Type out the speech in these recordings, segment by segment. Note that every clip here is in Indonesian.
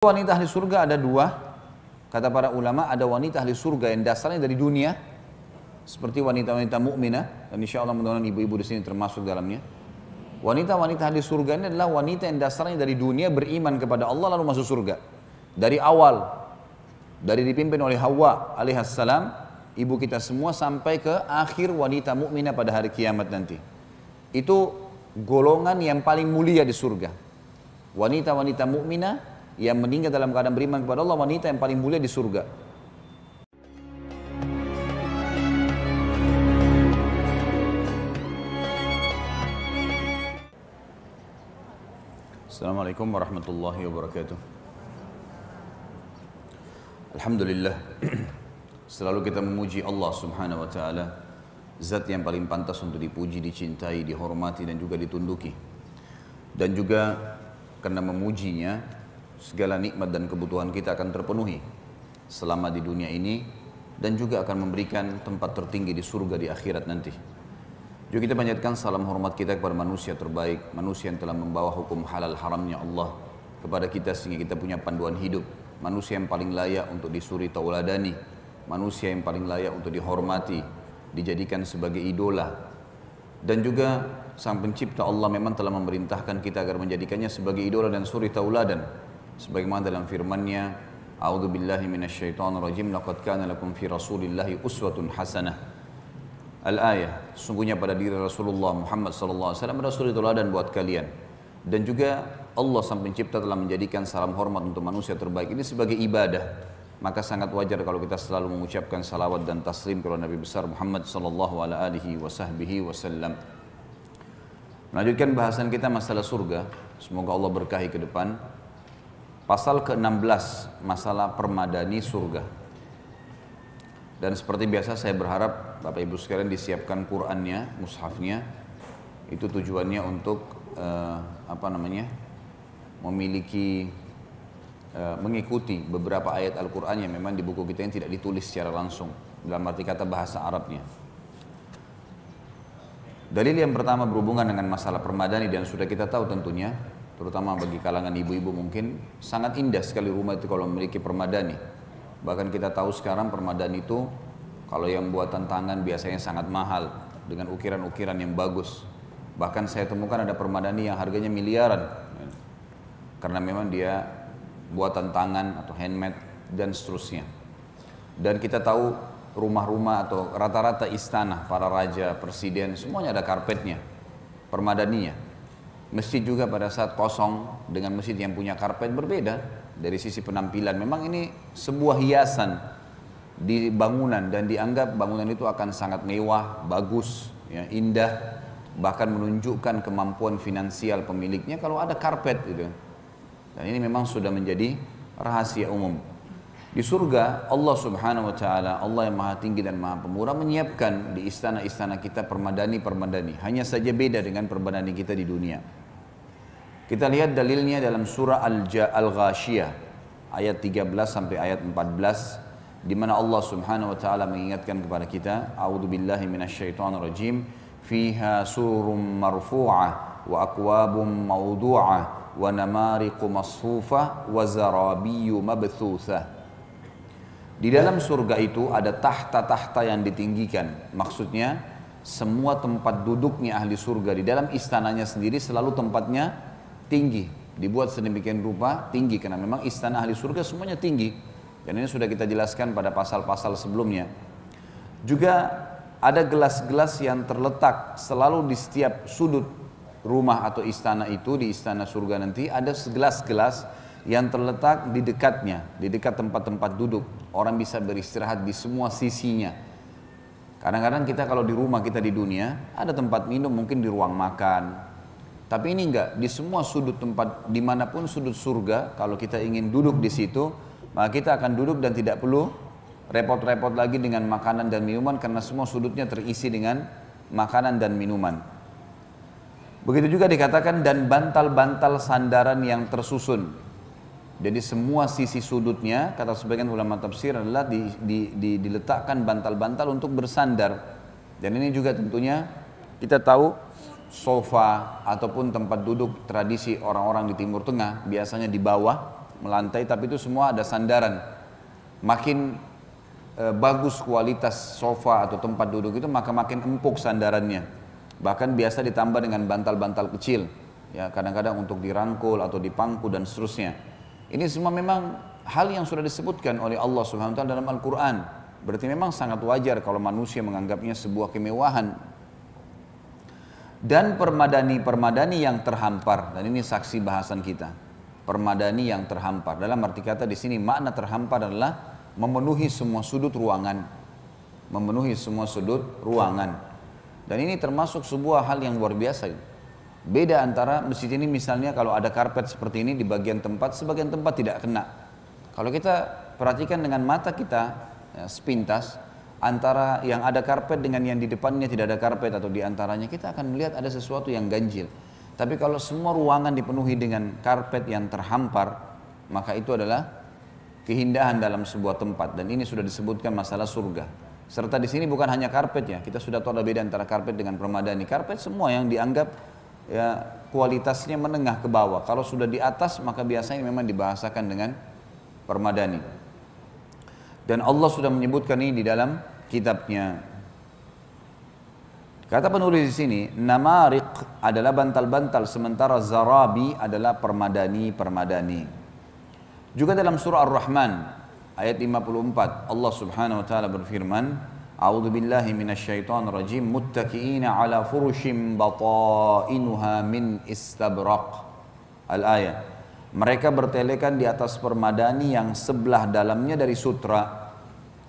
Wanita ahli surga ada dua, kata para ulama. Ada wanita ahli surga yang dasarnya dari dunia, seperti wanita-wanita mukminah, dan insya Allah mudah-mudahan ibu-ibu di sini termasuk dalamnya. Wanita-wanita ahli surga ini adalah wanita yang dasarnya dari dunia, beriman kepada Allah lalu masuk surga. Dari awal, dari dipimpin oleh Hawa alaihissalam, ibu kita semua, sampai ke akhir wanita mukminah pada hari kiamat nanti. Itu golongan yang paling mulia di surga. Wanita-wanita mukminah yang meninggal dalam keadaan beriman kepada Allah, wanita yang paling mulia di surga. Assalamualaikum warahmatullahi wabarakatuh. Alhamdulillah, selalu kita memuji Allah subhanahu wa ta'ala, zat yang paling pantas untuk dipuji, dicintai, dihormati dan juga ditunduki. Dan juga karena memujinya, segala nikmat dan kebutuhan kita akan terpenuhi selama di dunia ini, dan juga akan memberikan tempat tertinggi di surga di akhirat nanti. Juga kita panjatkan salam hormat kita kepada manusia terbaik, manusia yang telah membawa hukum halal haramnya Allah kepada kita sehingga kita punya panduan hidup, manusia yang paling layak untuk disuri tauladani, manusia yang paling layak untuk dihormati, dijadikan sebagai idola. Dan juga sang pencipta Allah memang telah memerintahkan kita agar menjadikannya sebagai idola dan suri tauladan, sebagaimana dalam firman-Nya, A'udzu billahi minasyaitonir rajim, laqad kana lakum fi rasulillahi uswatun hasanah. Al-ayah, sungguhnya pada diri Rasulullah Muhammad sallallahu alaihi wasallam ada suri tauladan buat kalian. Dan juga Allah sang pencipta telah menjadikan salam hormat untuk manusia terbaik ini sebagai ibadah. Maka sangat wajar kalau kita selalu mengucapkan salawat dan taslim kepada Nabi besar Muhammad sallallahu alaihi wasallam. Melanjutkan bahasan kita masalah surga, semoga Allah berkahi ke depan. Pasal ke-16, masalah permadani surga. Dan seperti biasa saya berharap Bapak Ibu sekalian disiapkan Qur'annya, mushafnya. Itu tujuannya untuk mengikuti beberapa ayat Al-Quran yang memang di buku kita yang tidak ditulis secara langsung, dalam arti kata bahasa Arabnya. Dalil yang pertama berhubungan dengan masalah permadani, dan sudah kita tahu tentunya, terutama bagi kalangan ibu-ibu mungkin sangat indah sekali rumah itu kalau memiliki permadani. Bahkan kita tahu sekarang permadani itu kalau yang buatan tangan biasanya sangat mahal dengan ukiran-ukiran yang bagus. Bahkan saya temukan ada permadani yang harganya miliaran karena memang dia buatan tangan atau handmade dan seterusnya. Dan kita tahu rumah-rumah atau rata-rata istana para raja, presiden semuanya ada karpetnya, permadaninya. Masjid juga pada saat kosong dengan masjid yang punya karpet berbeda dari sisi penampilan. Memang ini sebuah hiasan di bangunan dan dianggap bangunan itu akan sangat mewah, bagus, ya, indah, bahkan menunjukkan kemampuan finansial pemiliknya kalau ada karpet gitu. Dan ini memang sudah menjadi rahasia umum. Di surga Allah subhanahu wa ta'ala, Allah yang maha tinggi dan maha pemurah, menyiapkan di istana-istana kita permadani-permadani. Hanya saja beda dengan permadani kita di dunia. Kita lihat dalilnya dalam surah Al-Ghashiyah ayat 13 sampai ayat 14, di mana Allah subhanahu wa ta'ala mengingatkan kepada kita, A'udzu billahi minasyaitonir rajim, fiha sururum marfu'ah wa akwabum mawdu'ah wa namariqu masfufah wa zarabiyyu mabthusah. Di dalam surga itu ada tahta-tahta yang ditinggikan. Maksudnya semua tempat duduknya ahli surga di dalam istananya sendiri selalu tempatnya tinggi, dibuat sedemikian rupa tinggi karena memang istana ahli surga semuanya tinggi. Dan ini sudah kita jelaskan pada pasal-pasal sebelumnya. Juga ada gelas-gelas yang terletak selalu di setiap sudut rumah atau istana itu. Di istana surga nanti ada gelas-gelas yang terletak di dekatnya, di dekat tempat-tempat duduk. Orang bisa beristirahat di semua sisinya. Kadang-kadang kita kalau di rumah kita di dunia ada tempat minum mungkin di ruang makan. Tapi ini enggak, di semua sudut tempat, dimanapun sudut surga, kalau kita ingin duduk di situ, maka kita akan duduk dan tidak perlu repot-repot lagi dengan makanan dan minuman, karena semua sudutnya terisi dengan makanan dan minuman. Begitu juga dikatakan, dan bantal-bantal sandaran yang tersusun. Jadi semua sisi sudutnya, kata sebagian ulama tafsir adalah diletakkan bantal-bantal untuk bersandar. Dan ini juga tentunya kita tahu, sofa ataupun tempat duduk tradisi orang-orang di Timur Tengah biasanya di bawah melantai, tapi itu semua ada sandaran. Makin bagus kualitas sofa atau tempat duduk itu, maka makin empuk sandarannya. Bahkan biasa ditambah dengan bantal-bantal kecil, ya kadang-kadang untuk dirangkul atau dipangku dan seterusnya. Ini semua memang hal yang sudah disebutkan oleh Allah Subhanahu wa taala dalam Al-Quran. Berarti memang sangat wajar kalau manusia menganggapnya sebuah kemewahan. Dan permadani-permadani yang terhampar, dan ini saksi bahasan kita. Permadani yang terhampar, dalam arti kata di sini makna terhampar adalah memenuhi semua sudut ruangan. Memenuhi semua sudut ruangan. Dan ini termasuk sebuah hal yang luar biasa. Beda antara masjid ini misalnya kalau ada karpet seperti ini di bagian tempat, sebagian tempat tidak kena. Kalau kita perhatikan dengan mata kita, ya, sepintas, antara yang ada karpet dengan yang di depannya tidak ada karpet atau di antaranya, kita akan melihat ada sesuatu yang ganjil. Tapi kalau semua ruangan dipenuhi dengan karpet yang terhampar, maka itu adalah keindahan dalam sebuah tempat. Dan ini sudah disebutkan masalah surga. Serta di sini bukan hanya karpet ya, kita sudah tahu ada beda antara karpet dengan permadani. Karpet semua yang dianggap ya kualitasnya menengah ke bawah. Kalau sudah di atas maka biasanya memang dibahasakan dengan permadani. Dan Allah sudah menyebutkan ini di dalam kitabnya. Kata penulis di sini, namariq adalah bantal-bantal, sementara zarabi adalah permadani-permadani. Juga dalam surah Ar-Rahman ayat 54 Allah Subhanahu wa taala berfirman, A'udzu billahi minasyaitonir rajim, muttaqiina 'ala furushin batainuha min istabraq. Al-ayat. Mereka bertelekan di atas permadani yang sebelah dalamnya dari sutra.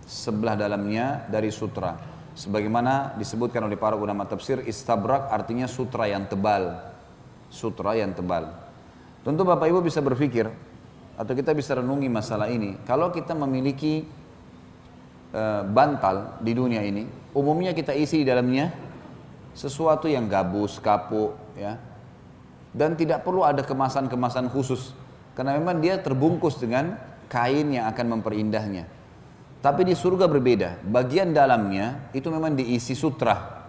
Sebelah dalamnya dari sutra. Sebagaimana disebutkan oleh para ulama tafsir, istabrak artinya sutra yang tebal. Sutra yang tebal. Tentu Bapak Ibu bisa berpikir, atau kita bisa renungi masalah ini. Kalau kita memiliki bantal di dunia ini, umumnya kita isi di dalamnya sesuatu yang gabus, kapuk, ya. Dan tidak perlu ada kemasan-kemasan khusus, karena memang dia terbungkus dengan kain yang akan memperindahnya. Tapi di surga berbeda, bagian dalamnya itu memang diisi sutra.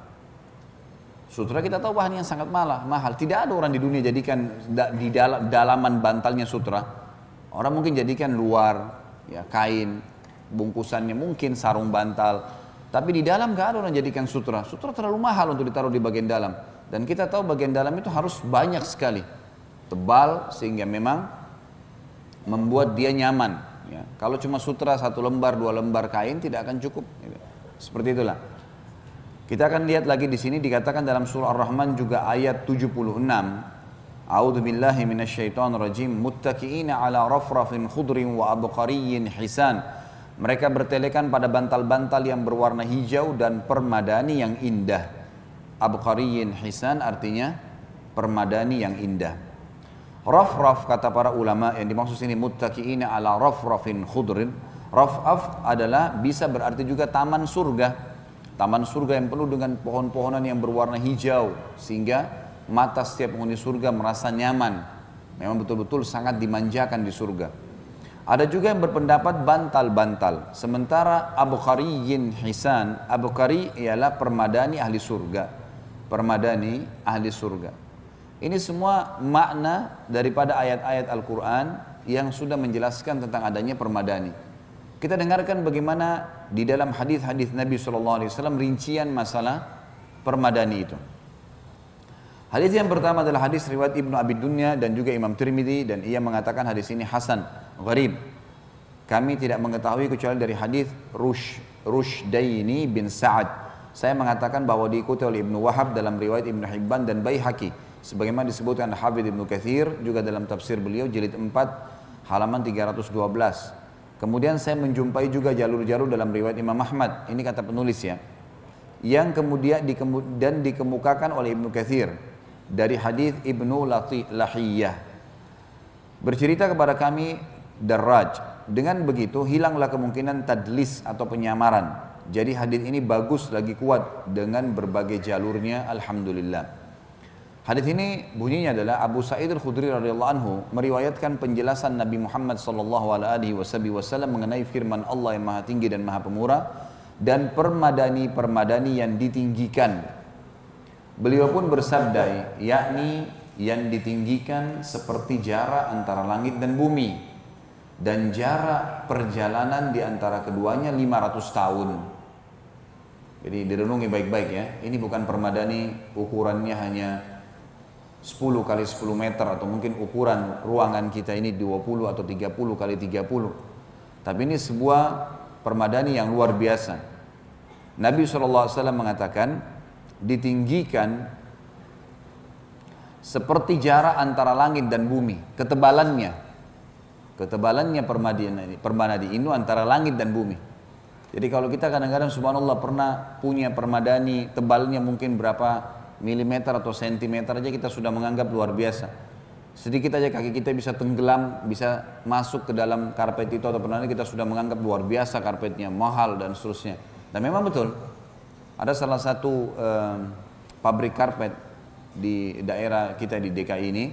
Sutra kita tahu bahan yang sangat mahal. Tidak ada orang di dunia jadikan di dalaman bantalnya sutra. Orang mungkin jadikan luar, ya kain, bungkusannya mungkin sarung bantal. Tapi di dalam gak ada orang jadikan sutra. Sutra terlalu mahal untuk ditaruh di bagian dalam. Dan kita tahu bagian dalam itu harus banyak sekali, tebal sehingga memang membuat dia nyaman. Ya. Kalau cuma sutra 1 lembar, 2 lembar kain tidak akan cukup. Seperti itulah. Kita akan lihat lagi di sini dikatakan dalam surah Ar-Rahman juga ayat 76. A'udzu billahi minasyaitonir rajim, muttaqiina 'ala rafrafin khudrin wa abqariyyin hisan. Mereka bertelekan pada bantal-bantal yang berwarna hijau dan permadani yang indah. Abqariyyin hisan artinya permadani yang indah. Rafraf kata para ulama yang dimaksud sini muttaqiina ala rafrafin khudrin. Rafaf adalah bisa berarti juga taman surga. Taman surga yang penuh dengan pohon-pohonan yang berwarna hijau sehingga mata setiap penghuni surga merasa nyaman. Memang betul-betul sangat dimanjakan di surga. Ada juga yang berpendapat bantal-bantal. Sementara abqariyyin hisan, abqari ialah permadani ahli surga. Permadani ahli surga. Ini semua makna daripada ayat-ayat Al-Quran yang sudah menjelaskan tentang adanya permadani. Kita dengarkan bagaimana di dalam hadis-hadis Nabi SAW rincian masalah permadani itu. Hadis yang pertama adalah hadis riwayat Ibnu Abi Dunya dan juga Imam Tirmidzi, dan ia mengatakan hadis ini hasan, gharib. Kami tidak mengetahui kecuali dari hadis Rushdaini bin Sa'ad. Saya mengatakan bahwa diikuti oleh Ibnu Wahab dalam riwayat Ibnu Hibban dan Baihaqi. Sebagaimana disebutkan Hafidz Ibnu Katsir juga dalam tafsir beliau jilid 4 halaman 312. Kemudian saya menjumpai juga jalur-jalur dalam riwayat Imam Ahmad. Ini kata penulis ya. Yang kemudian dikemukakan oleh Ibnu Katsir dari hadis Ibnu Lahiyah. Bercerita kepada kami Darraj. Dengan begitu hilanglah kemungkinan tadlis atau penyamaran. Jadi hadis ini bagus lagi kuat dengan berbagai jalurnya, alhamdulillah. Hadis ini bunyinya adalah Abu Sa'id Al-Khudri radhiyallahu anhu meriwayatkan penjelasan Nabi Muhammad sallallahu alaihi wasallam mengenai firman Allah yang Maha Tinggi dan Maha Pemurah dan permadani-permadani yang ditinggikan. Beliau pun bersabda, yakni yang ditinggikan seperti jarak antara langit dan bumi. dan jarak perjalanan di antara keduanya 500 tahun. Jadi direnungi baik-baik ya, ini bukan permadani ukurannya hanya 10 kali 10 meter atau mungkin ukuran ruangan kita ini 20 atau 30 kali 30. Tapi ini sebuah permadani yang luar biasa. Nabi SAW mengatakan ditinggikan seperti jarak antara langit dan bumi, ketebalannya permadani ini antara langit dan bumi. Jadi kalau kita kadang-kadang subhanallah pernah punya permadani tebalnya mungkin berapa milimeter atau sentimeter aja kita sudah menganggap luar biasa. Sedikit aja kaki kita bisa tenggelam, bisa masuk ke dalam karpet itu atau permadani kita sudah menganggap luar biasa karpetnya, mahal dan seterusnya. Dan memang betul, ada salah satu pabrik karpet di daerah kita di DKI ini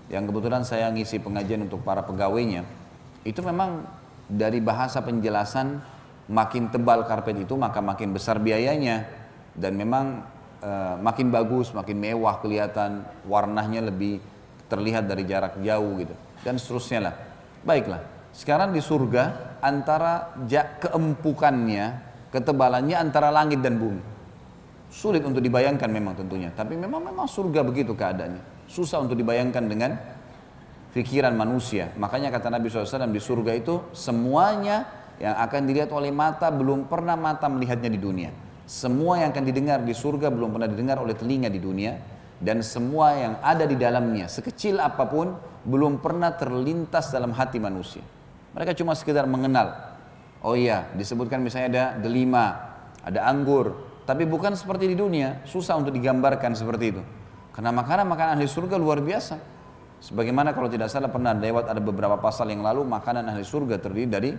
yang kebetulan saya ngisi pengajian untuk para pegawainya. Itu memang dari bahasa penjelasan makin tebal karpet itu maka makin besar biayanya, dan memang makin bagus, makin mewah kelihatan, warnanya lebih terlihat dari jarak jauh gitu dan seterusnya lah. Baiklah, sekarang di surga antara keempukannya, ketebalannya antara langit dan bumi. Sulit untuk dibayangkan memang tentunya, tapi memang surga begitu keadaannya. Susah untuk dibayangkan dengan pikiran manusia. Makanya kata Nabi SAW, di surga itu semuanya yang akan dilihat oleh mata belum pernah mata melihatnya di dunia. Semua yang akan didengar di surga belum pernah didengar oleh telinga di dunia. Dan semua yang ada di dalamnya, sekecil apapun, belum pernah terlintas dalam hati manusia. Mereka cuma sekedar mengenal. Oh iya, disebutkan misalnya ada delima, ada anggur. Tapi bukan seperti di dunia, susah untuk digambarkan seperti itu. Karena makanan ahli surga luar biasa. Sebagaimana kalau tidak salah pernah lewat ada beberapa pasal yang lalu, makanan ahli surga terdiri dari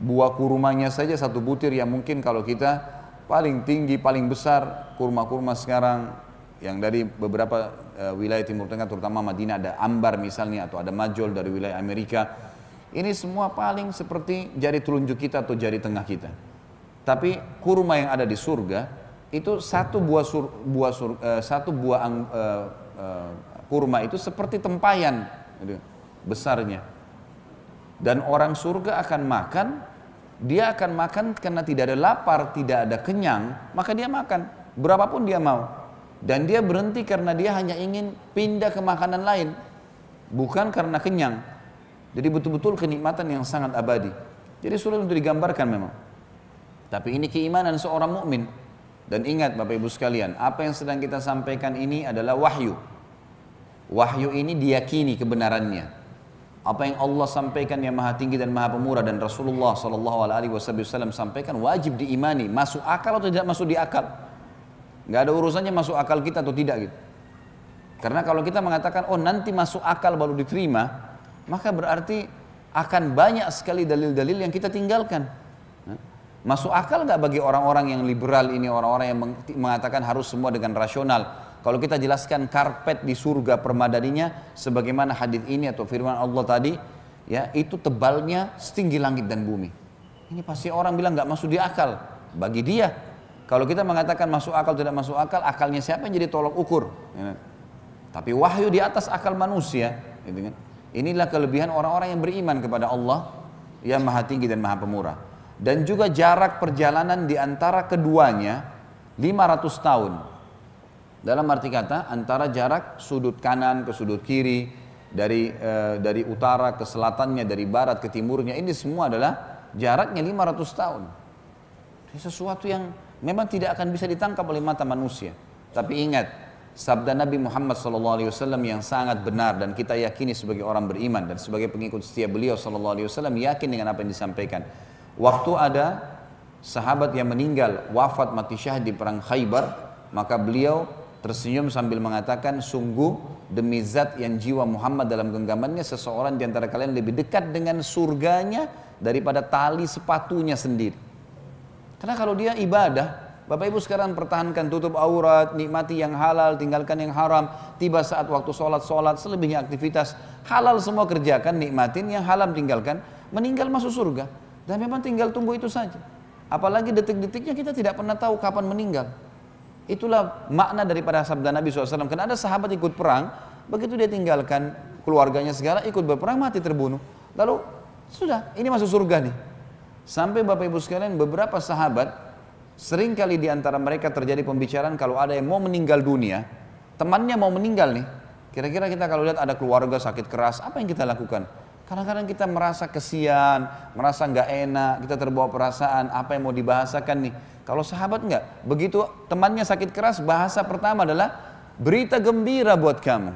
buah kurmanya saja satu butir yang mungkin kalau kita paling tinggi, paling besar, kurma-kurma sekarang yang dari beberapa wilayah Timur Tengah terutama Madinah ada ambar misalnya atau ada majol dari wilayah Amerika. Ini semua paling seperti jari telunjuk kita atau jari tengah kita. Tapi kurma yang ada di surga itu satu buah kurma itu seperti tempayan gitu, besarnya. Dan orang surga akan makan, dia akan makan karena tidak ada lapar, tidak ada kenyang, maka dia makan berapapun dia mau. Dan dia berhenti karena dia hanya ingin pindah ke makanan lain, bukan karena kenyang. Jadi betul-betul kenikmatan yang sangat abadi. Jadi sulit untuk digambarkan memang. Tapi ini keimanan seorang mukmin. Dan ingat Bapak Ibu sekalian, apa yang sedang kita sampaikan ini adalah wahyu. Wahyu ini diyakini kebenarannya. Apa yang Allah sampaikan yang maha tinggi dan maha pemurah dan Rasulullah SAW sampaikan wajib diimani, masuk akal atau tidak masuk di akal. Nggak ada urusannya masuk akal kita atau tidak gitu. Karena kalau kita mengatakan oh nanti masuk akal baru diterima, maka berarti akan banyak sekali dalil-dalil yang kita tinggalkan. Masuk akal nggak bagi orang-orang yang liberal ini, orang-orang yang mengatakan harus semua dengan rasional. Kalau kita jelaskan karpet di surga permadaninya, sebagaimana hadis ini atau firman Allah tadi, ya itu tebalnya setinggi langit dan bumi. Ini pasti orang bilang nggak masuk di akal bagi dia. Kalau kita mengatakan masuk akal tidak masuk akal, akalnya siapa yang jadi tolok ukur? Ya. Tapi wahyu di atas akal manusia. Gitu kan? Inilah kelebihan orang-orang yang beriman kepada Allah yang maha tinggi dan maha pemurah. Dan juga jarak perjalanan di antara keduanya 500 tahun. Dalam arti kata antara jarak sudut kanan ke sudut kiri, dari utara ke selatannya, dari barat ke timurnya, ini semua adalah jaraknya 500 tahun. Ini sesuatu yang memang tidak akan bisa ditangkap oleh mata manusia. Tapi ingat, sabda Nabi Muhammad SAW yang sangat benar dan kita yakini sebagai orang beriman dan sebagai pengikut setia beliau SAW yakin dengan apa yang disampaikan. Waktu ada sahabat yang meninggal, wafat mati syahid di perang Khaybar, maka beliau tersenyum sambil mengatakan, sungguh demi zat yang jiwa Muhammad dalam genggamannya, seseorang di antara kalian lebih dekat dengan surganya daripada tali sepatunya sendiri. Karena kalau dia ibadah, Bapak Ibu sekarang pertahankan tutup aurat, nikmati yang halal, tinggalkan yang haram. Tiba saat waktu sholat, selebihnya aktivitas halal semua kerjakan, nikmatin, yang haram tinggalkan, meninggal masuk surga. Dan memang tinggal tunggu itu saja. Apalagi detik-detiknya kita tidak pernah tahu kapan meninggal. Itulah makna daripada sabda Nabi SAW. Karena ada sahabat ikut perang, begitu dia tinggalkan keluarganya segala, ikut berperang, mati terbunuh. Lalu Sudah, ini masuk surga nih. Sampai Bapak Ibu sekalian, beberapa sahabat, sering kali di antara mereka terjadi pembicaraan kalau ada yang mau meninggal dunia, temannya mau meninggal nih. Kira-kira kita kalau lihat ada keluarga sakit keras, apa yang kita lakukan? Kadang-kadang kita merasa kesian, merasa nggak enak, kita terbawa perasaan, apa yang mau dibahasakan nih. Kalau sahabat nggak, begitu temannya sakit keras, bahasa pertama adalah berita gembira buat kamu.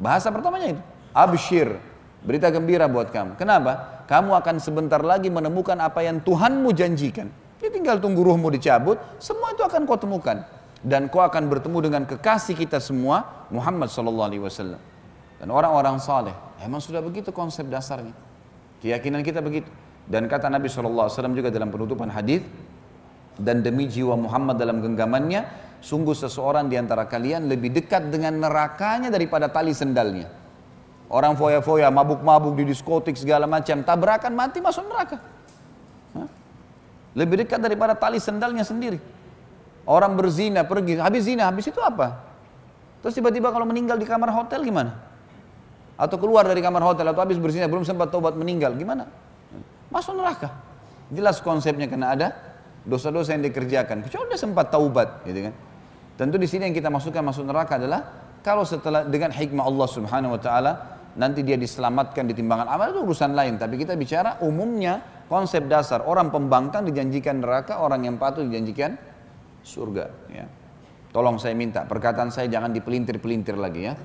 Bahasa pertamanya itu, abshir, berita gembira buat kamu. Kenapa? Kamu akan sebentar lagi menemukan apa yang Tuhanmu janjikan. Dia tinggal tunggu ruhmu dicabut, semua itu akan kau temukan. Dan kau akan bertemu dengan kekasih kita semua, Muhammad SAW. Dan orang-orang saleh, emang sudah begitu konsep dasarnya. Keyakinan kita begitu. Dan kata Nabi SAW juga dalam penutupan hadis, dan demi jiwa Muhammad dalam genggamannya, sungguh seseorang di antara kalian lebih dekat dengan nerakanya daripada tali sendalnya. Orang foya-foya, mabuk-mabuk di diskotik segala macam, tabrakan mati masuk neraka. Lebih dekat daripada tali sendalnya sendiri. Orang berzina, pergi, habis zina, habis itu apa? Terus tiba-tiba kalau meninggal di kamar hotel gimana? Atau keluar dari kamar hotel, atau habis berzina, belum sempat taubat meninggal, gimana? Masuk neraka. Jelas konsepnya, karena ada dosa-dosa yang dikerjakan. Kecuali dia sempat taubat, gitu kan? Tentu di sini yang kita masukkan masuk neraka adalah, kalau setelah dengan hikmah Allah Subhanahu Wa Taala, nanti dia diselamatkan di timbangan amal, itu urusan lain. Tapi kita bicara umumnya, konsep dasar, orang pembangkang dijanjikan neraka, orang yang patuh dijanjikan surga. Ya. Tolong saya minta, perkataan saya jangan dipelintir-pelintir lagi ya.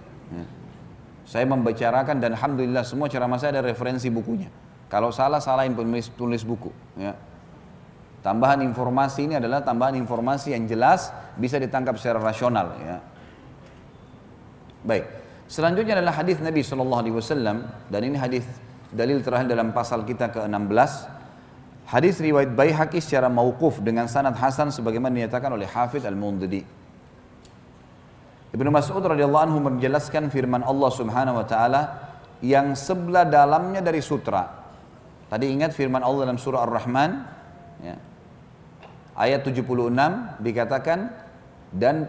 Saya membicarakan dan alhamdulillah semua ceramah saya ada referensi bukunya. Kalau salah, salahin tulis buku. Ya. Tambahan informasi ini adalah tambahan informasi yang jelas, bisa ditangkap secara rasional. Ya. Baik, selanjutnya adalah hadis Nabi SAW, dan ini hadis dalil terakhir dalam pasal kita ke-16. Hadis riwayat Baihaqi secara mauquf dengan sanad hasan sebagaimana dinyatakan oleh Hafidz Al-Mundhidi. Ibnu Mas'ud radhiyallahu anhu menjelaskan firman Allah Subhanahu wa taala yang sebelah dalamnya dari sutra. Tadi ingat firman Allah dalam surah Ar-Rahman, ya. Ayat 76 dikatakan, dan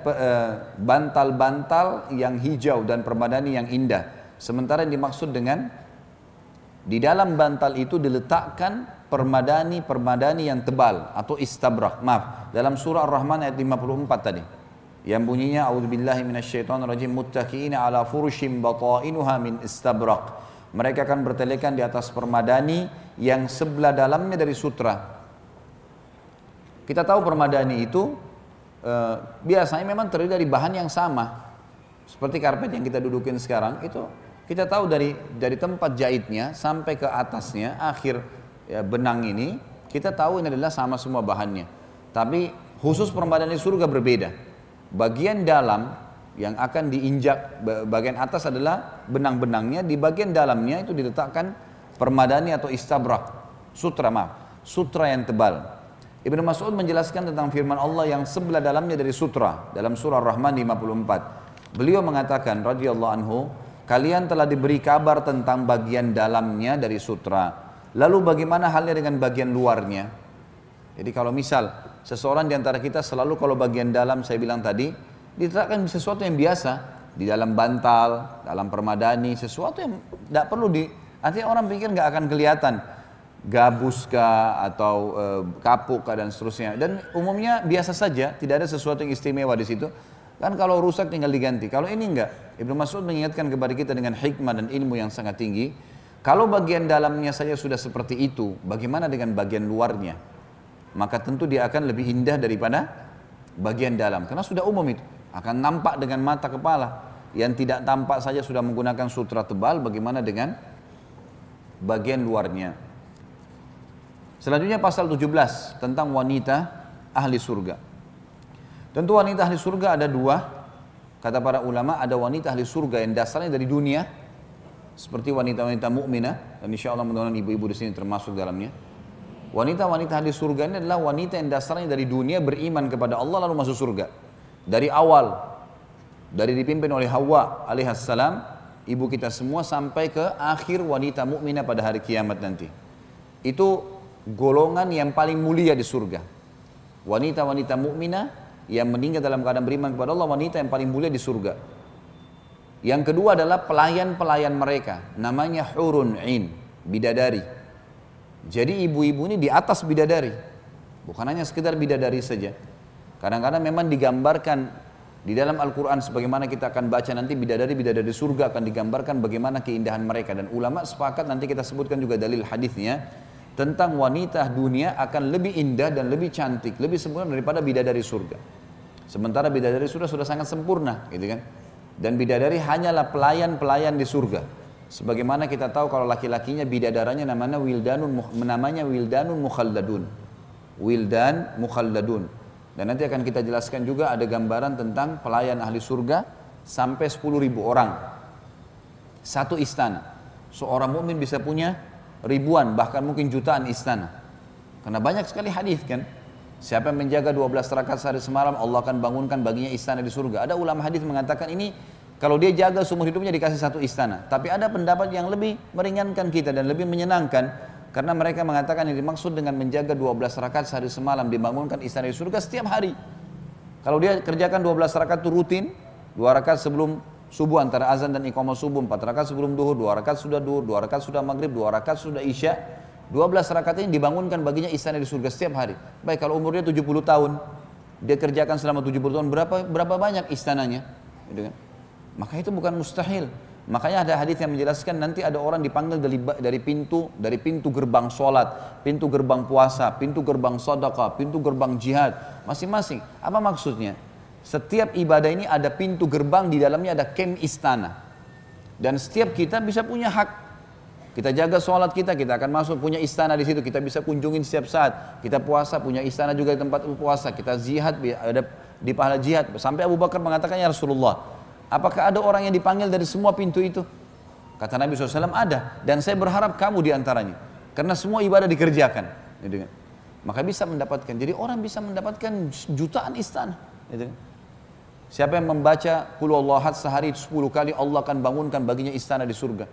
bantal-bantal yang hijau dan permadani yang indah. Sementara yang dimaksud dengan di dalam bantal itu diletakkan permadani yang tebal atau istabrak. Maaf, dalam surah Ar-Rahman ayat 54 tadi. Yang bunyinya a'udzubillahi minasyaitonirrajim muttaqiina 'ala furushim batainuha min istabrak. Mereka akan bertelekan di atas permadani yang sebelah dalamnya dari sutra. Kita tahu permadani itu biasanya memang terdiri dari bahan yang sama. Seperti karpet yang kita dudukin sekarang itu kita tahu dari tempat jahitnya sampai ke atasnya akhir ya, benang ini kita tahu ini adalah sama semua bahannya. Tapi khusus permadani surga berbeda. Bagian dalam yang akan diinjak, bagian atas adalah benang-benangnya, di bagian dalamnya itu diletakkan permadani atau istabrak, sutra yang tebal. Ibnu Mas'ud menjelaskan tentang firman Allah yang sebelah dalamnya dari sutra dalam surah Ar-Rahman 54. Beliau mengatakan radhiyallahu anhu, kalian telah diberi kabar tentang bagian dalamnya dari sutra. Lalu bagaimana halnya dengan bagian luarnya? Jadi kalau misal seseorang di antara kita selalu kalau bagian dalam saya bilang tadi diletakkan sesuatu yang biasa di dalam bantal, dalam permadani, sesuatu yang tidak perlu artinya orang pikir nggak akan kelihatan gabus kah atau kapuk kah dan seterusnya. Dan umumnya biasa saja, tidak ada sesuatu yang istimewa di situ. Kan kalau rusak tinggal diganti. Kalau ini enggak. Ibnu Mas'ud mengingatkan kepada kita dengan hikmah dan ilmu yang sangat tinggi. Kalau bagian dalamnya saja sudah seperti itu, bagaimana dengan bagian luarnya? Maka tentu dia akan lebih indah daripada bagian dalam. Karena sudah umum itu. Akan nampak dengan mata kepala. Yang tidak tampak saja sudah menggunakan sutra tebal, bagaimana dengan bagian luarnya? Selanjutnya pasal 17 tentang wanita ahli surga. Tentu wanita ahli surga ada dua. Kata para ulama ada wanita ahli surga yang dasarnya dari dunia. Seperti wanita-wanita mukminah. Dan insya Allah mudah-mudahan ibu-ibu di sini termasuk dalamnya. Wanita-wanita ahli surga ini adalah wanita yang dasarnya dari dunia beriman kepada Allah lalu masuk surga. Dari awal, dari dipimpin oleh Hawa alaihissalam, ibu kita semua sampai ke akhir wanita mukminah pada hari kiamat nanti. Itu golongan yang paling mulia di surga. Wanita-wanita mukminah yang meninggal dalam keadaan beriman kepada Allah, wanita yang paling mulia di surga. Yang kedua adalah pelayan-pelayan mereka, namanya hurun 'ain. bidadari. Jadi ibu-ibu ini di atas bidadari, bukan hanya sekedar bidadari saja. Kadang-kadang memang digambarkan di dalam Al-Quran, sebagaimana kita akan baca nanti, bidadari-bidadari surga akan digambarkan bagaimana keindahan mereka. Dan ulama sepakat, nanti kita sebutkan juga dalil hadisnya, tentang wanita dunia akan lebih indah dan lebih cantik, lebih sempurna daripada bidadari surga. Sementara bidadari surga sudah sangat sempurna, gitu kan. Dan bidadari hanyalah pelayan-pelayan di surga. Sebagaimana kita tahu kalau laki-lakinya bidadaranya namanya wildanun mukhalladun. Wildan mukhalladun. Dan nanti akan kita jelaskan juga ada gambaran tentang pelayan ahli surga sampai 10.000 orang. Satu istana. Seorang mukmin bisa punya ribuan, bahkan mungkin jutaan istana. Karena banyak sekali hadis kan. Siapa yang menjaga 12 rakaat sehari semalam, Allah akan bangunkan baginya istana di surga. Ada ulama hadis mengatakan ini kalau dia jaga seumur hidupnya dikasih satu istana. Tapi ada pendapat yang lebih meringankan kita dan lebih menyenangkan. Karena mereka mengatakan yang dimaksud dengan menjaga 12 rakaat sehari semalam, dibangunkan istana di surga setiap hari. Kalau dia kerjakan 12 rakaat itu rutin, 2 rakaat sebelum subuh antara azan dan iqamah subuh, 4 rakaat sebelum duhur, 2 rakaat sudah duhur, 2 rakaat sudah maghrib, 2 rakaat sudah isya, 12 rakaat ini dibangunkan baginya istana di surga setiap hari. Baik, kalau umurnya 70 tahun, dia kerjakan selama 70 tahun, berapa banyak istananya? Gitu kan? Maka itu bukan mustahil. Makanya ada hadis yang menjelaskan nanti ada orang dipanggil dari pintu gerbang sholat, pintu gerbang puasa, pintu gerbang sedekah, pintu gerbang jihad, masing-masing. Apa maksudnya? Setiap ibadah ini ada pintu gerbang, di dalamnya ada kem istana. Dan setiap kita bisa punya hak. Kita jaga sholat kita akan masuk punya istana di situ, kita bisa kunjungin setiap saat. Kita puasa punya istana juga di tempat puasa. Kita jihad ada di pahala jihad. Sampai Abu Bakar mengatakan, ya Rasulullah, apakah ada orang yang dipanggil dari semua pintu itu? Kata Nabi SAW, ada. Dan saya berharap kamu diantaranya. Karena semua ibadah dikerjakan. Gitu kan? Maka bisa mendapatkan. Jadi orang bisa mendapatkan jutaan istana. Gitu kan? Siapa yang membaca Qul Huwallahu Ahad sehari 10 kali, Allah akan bangunkan baginya istana di surga.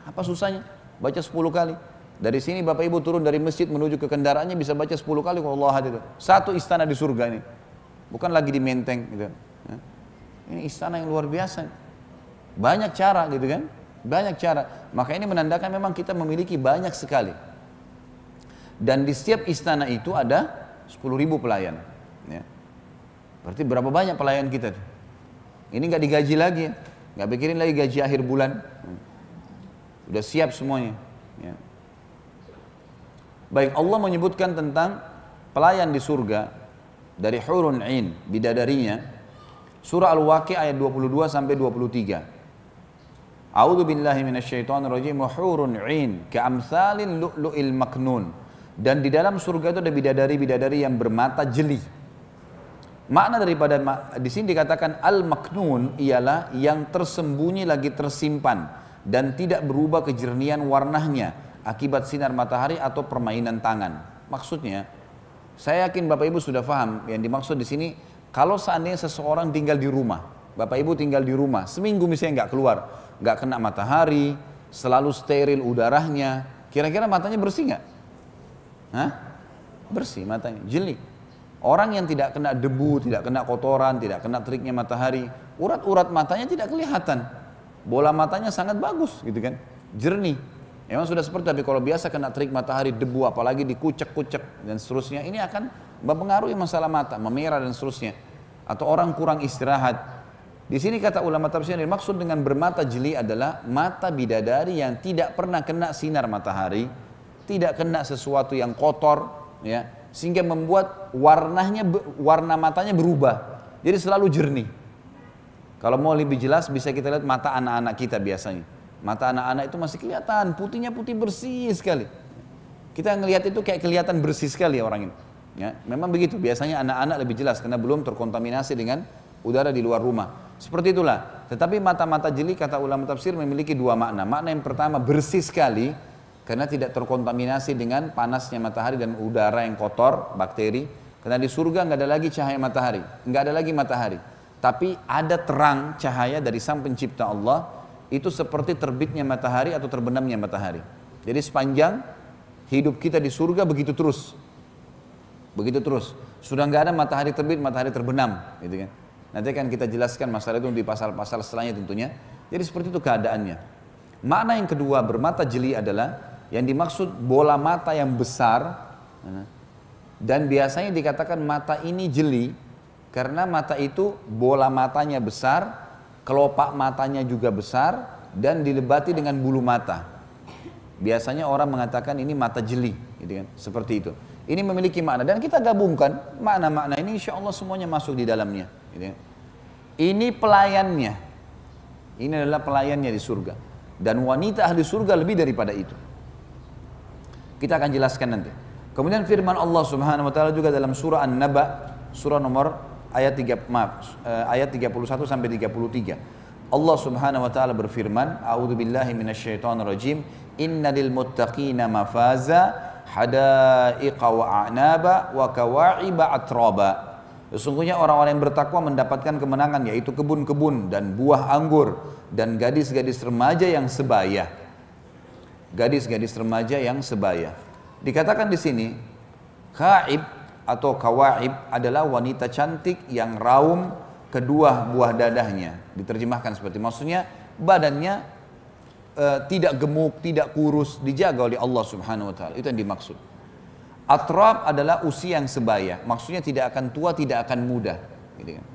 Apa susahnya? Baca 10 kali. Dari sini Bapak Ibu turun dari masjid menuju ke kendaraannya bisa baca 10 kali Qul Huwallahu Ahad itu. Satu istana di surga ini. Bukan lagi di Menteng gitu. Ini istana yang luar biasa. Banyak cara gitu kan. Banyak cara. Maka ini menandakan memang kita memiliki banyak sekali. Dan di setiap istana itu ada 10.000 pelayan. Ya. Berarti berapa banyak pelayan kita? Ini nggak digaji lagi, nggak pikirin lagi gaji akhir bulan. Sudah siap semuanya. Ya. Baik, Allah menyebutkan tentang pelayan di surga dari hurun 'ain, bidadarinya. Surah Al-Waqi'ah ayat 22 sampai 23. A'udzu billahi minasyaitonir rajim. Wa hurun 'ain ka'amsalil lu'lu'il maknun. Dan di dalam surga itu ada bidadari-bidadari yang bermata jeli. Makna daripada di sini dikatakan al-maknun ialah yang tersembunyi lagi tersimpan dan tidak berubah kejernihan warnanya akibat sinar matahari atau permainan tangan. Maksudnya, saya yakin Bapak Ibu sudah paham yang dimaksud di sini. Kalau seandainya seseorang tinggal di rumah, Bapak Ibu tinggal di rumah, seminggu misalnya nggak keluar, nggak kena matahari, selalu steril udaranya, kira-kira matanya bersih nggak? Hah? Bersih matanya, jeli. Orang yang tidak kena debu, tidak kena kotoran, tidak kena teriknya matahari, urat-urat matanya tidak kelihatan. Bola matanya sangat bagus gitu kan, jernih. Memang sudah seperti, tapi kalau biasa kena terik matahari, debu, apalagi dikucek-kucek dan seterusnya, ini akan mempengaruhi masalah mata, memerah dan seterusnya. Atau orang kurang istirahat. Di sini kata ulama tafsir, yang dimaksud dengan bermata jeli adalah mata bidadari yang tidak pernah kena sinar matahari, tidak kena sesuatu yang kotor, ya, sehingga membuat warna matanya berubah. Jadi selalu jernih. Kalau mau lebih jelas bisa kita lihat mata anak-anak kita biasanya. Mata anak-anak itu masih kelihatan, putihnya putih bersih sekali. Kita ngelihat itu kayak kelihatan bersih sekali orang ini. Ya, memang begitu. Biasanya anak-anak lebih jelas karena belum terkontaminasi dengan udara di luar rumah. Seperti itulah. Tetapi mata-mata jeli kata ulama tafsir memiliki dua makna. Makna yang pertama bersih sekali karena tidak terkontaminasi dengan panasnya matahari dan udara yang kotor, bakteri. Karena di surga nggak ada lagi cahaya matahari, nggak ada lagi matahari. Tapi ada terang cahaya dari Sang Pencipta Allah, itu seperti terbitnya matahari atau terbenamnya matahari. Jadi sepanjang hidup kita di surga begitu terus. Begitu terus. Sudah nggak ada matahari terbit, matahari terbenam, gitu kan. Nanti akan kita jelaskan masalah itu di pasal-pasal setelahnya tentunya. Jadi seperti itu keadaannya. Makna yang kedua bermata jeli adalah Yang dimaksud bola mata yang besar, dan biasanya dikatakan mata ini jeli karena mata itu bola matanya besar, kelopak matanya juga besar, dan dilebati dengan bulu mata. Biasanya orang mengatakan ini mata jeli, gitu kan? Seperti itu. Ini memiliki makna dan kita gabungkan makna-makna ini, insya Allah semuanya masuk di dalamnya. Gitu kan? Ini pelayannya, ini adalah pelayannya di surga. Dan wanita ahli surga lebih daripada itu. Kita akan jelaskan nanti. Kemudian firman Allah Subhanahu wa taala juga dalam surah An-Naba, surah nomor ayat 31 sampai 33. Allah Subhanahu wa taala berfirman, A'udzubillahi minasyaitonirrajim, innalil muttaqina mafaza hadaiqa wa a'naba wa kawa'iba atraba. Sesungguhnya orang-orang yang bertakwa mendapatkan kemenangan, yaitu kebun-kebun dan buah anggur dan gadis-gadis remaja yang sebaya. Gadis-gadis remaja yang sebaya. Dikatakan di sini, ka'ib atau kawaib adalah wanita cantik yang raum kedua buah dadahnya. Diterjemahkan seperti, maksudnya badannya tidak gemuk, tidak kurus, dijaga oleh Allah Subhanahu wa taala. Itu yang dimaksud. Atrab adalah usia yang sebaya, maksudnya tidak akan tua, tidak akan muda, gitu kan.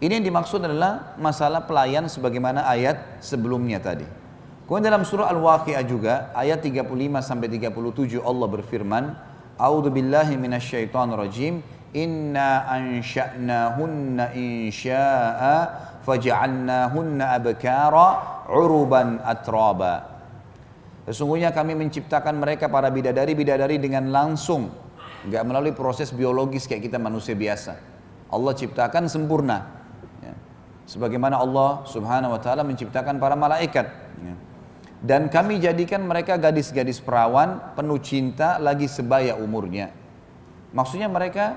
Ini yang dimaksud adalah masalah pelayan sebagaimana ayat sebelumnya tadi. Kemudian dalam surah Al-Waqi'ah juga ayat 35 sampai 37 Allah berfirman, A'udzubillahi minasyaitonirrajim, inna ansha'nahunna insya'a faja'alnahunna abkara uruban atraba. Sesungguhnya kami menciptakan mereka para bidadari-bidadari dengan langsung, enggak melalui proses biologis kayak kita manusia biasa. Allah ciptakan sempurna, ya. Sebagaimana Allah Subhanahu wa taala menciptakan para malaikat, ya. Dan kami jadikan mereka gadis-gadis perawan, penuh cinta, lagi sebaya umurnya. Maksudnya mereka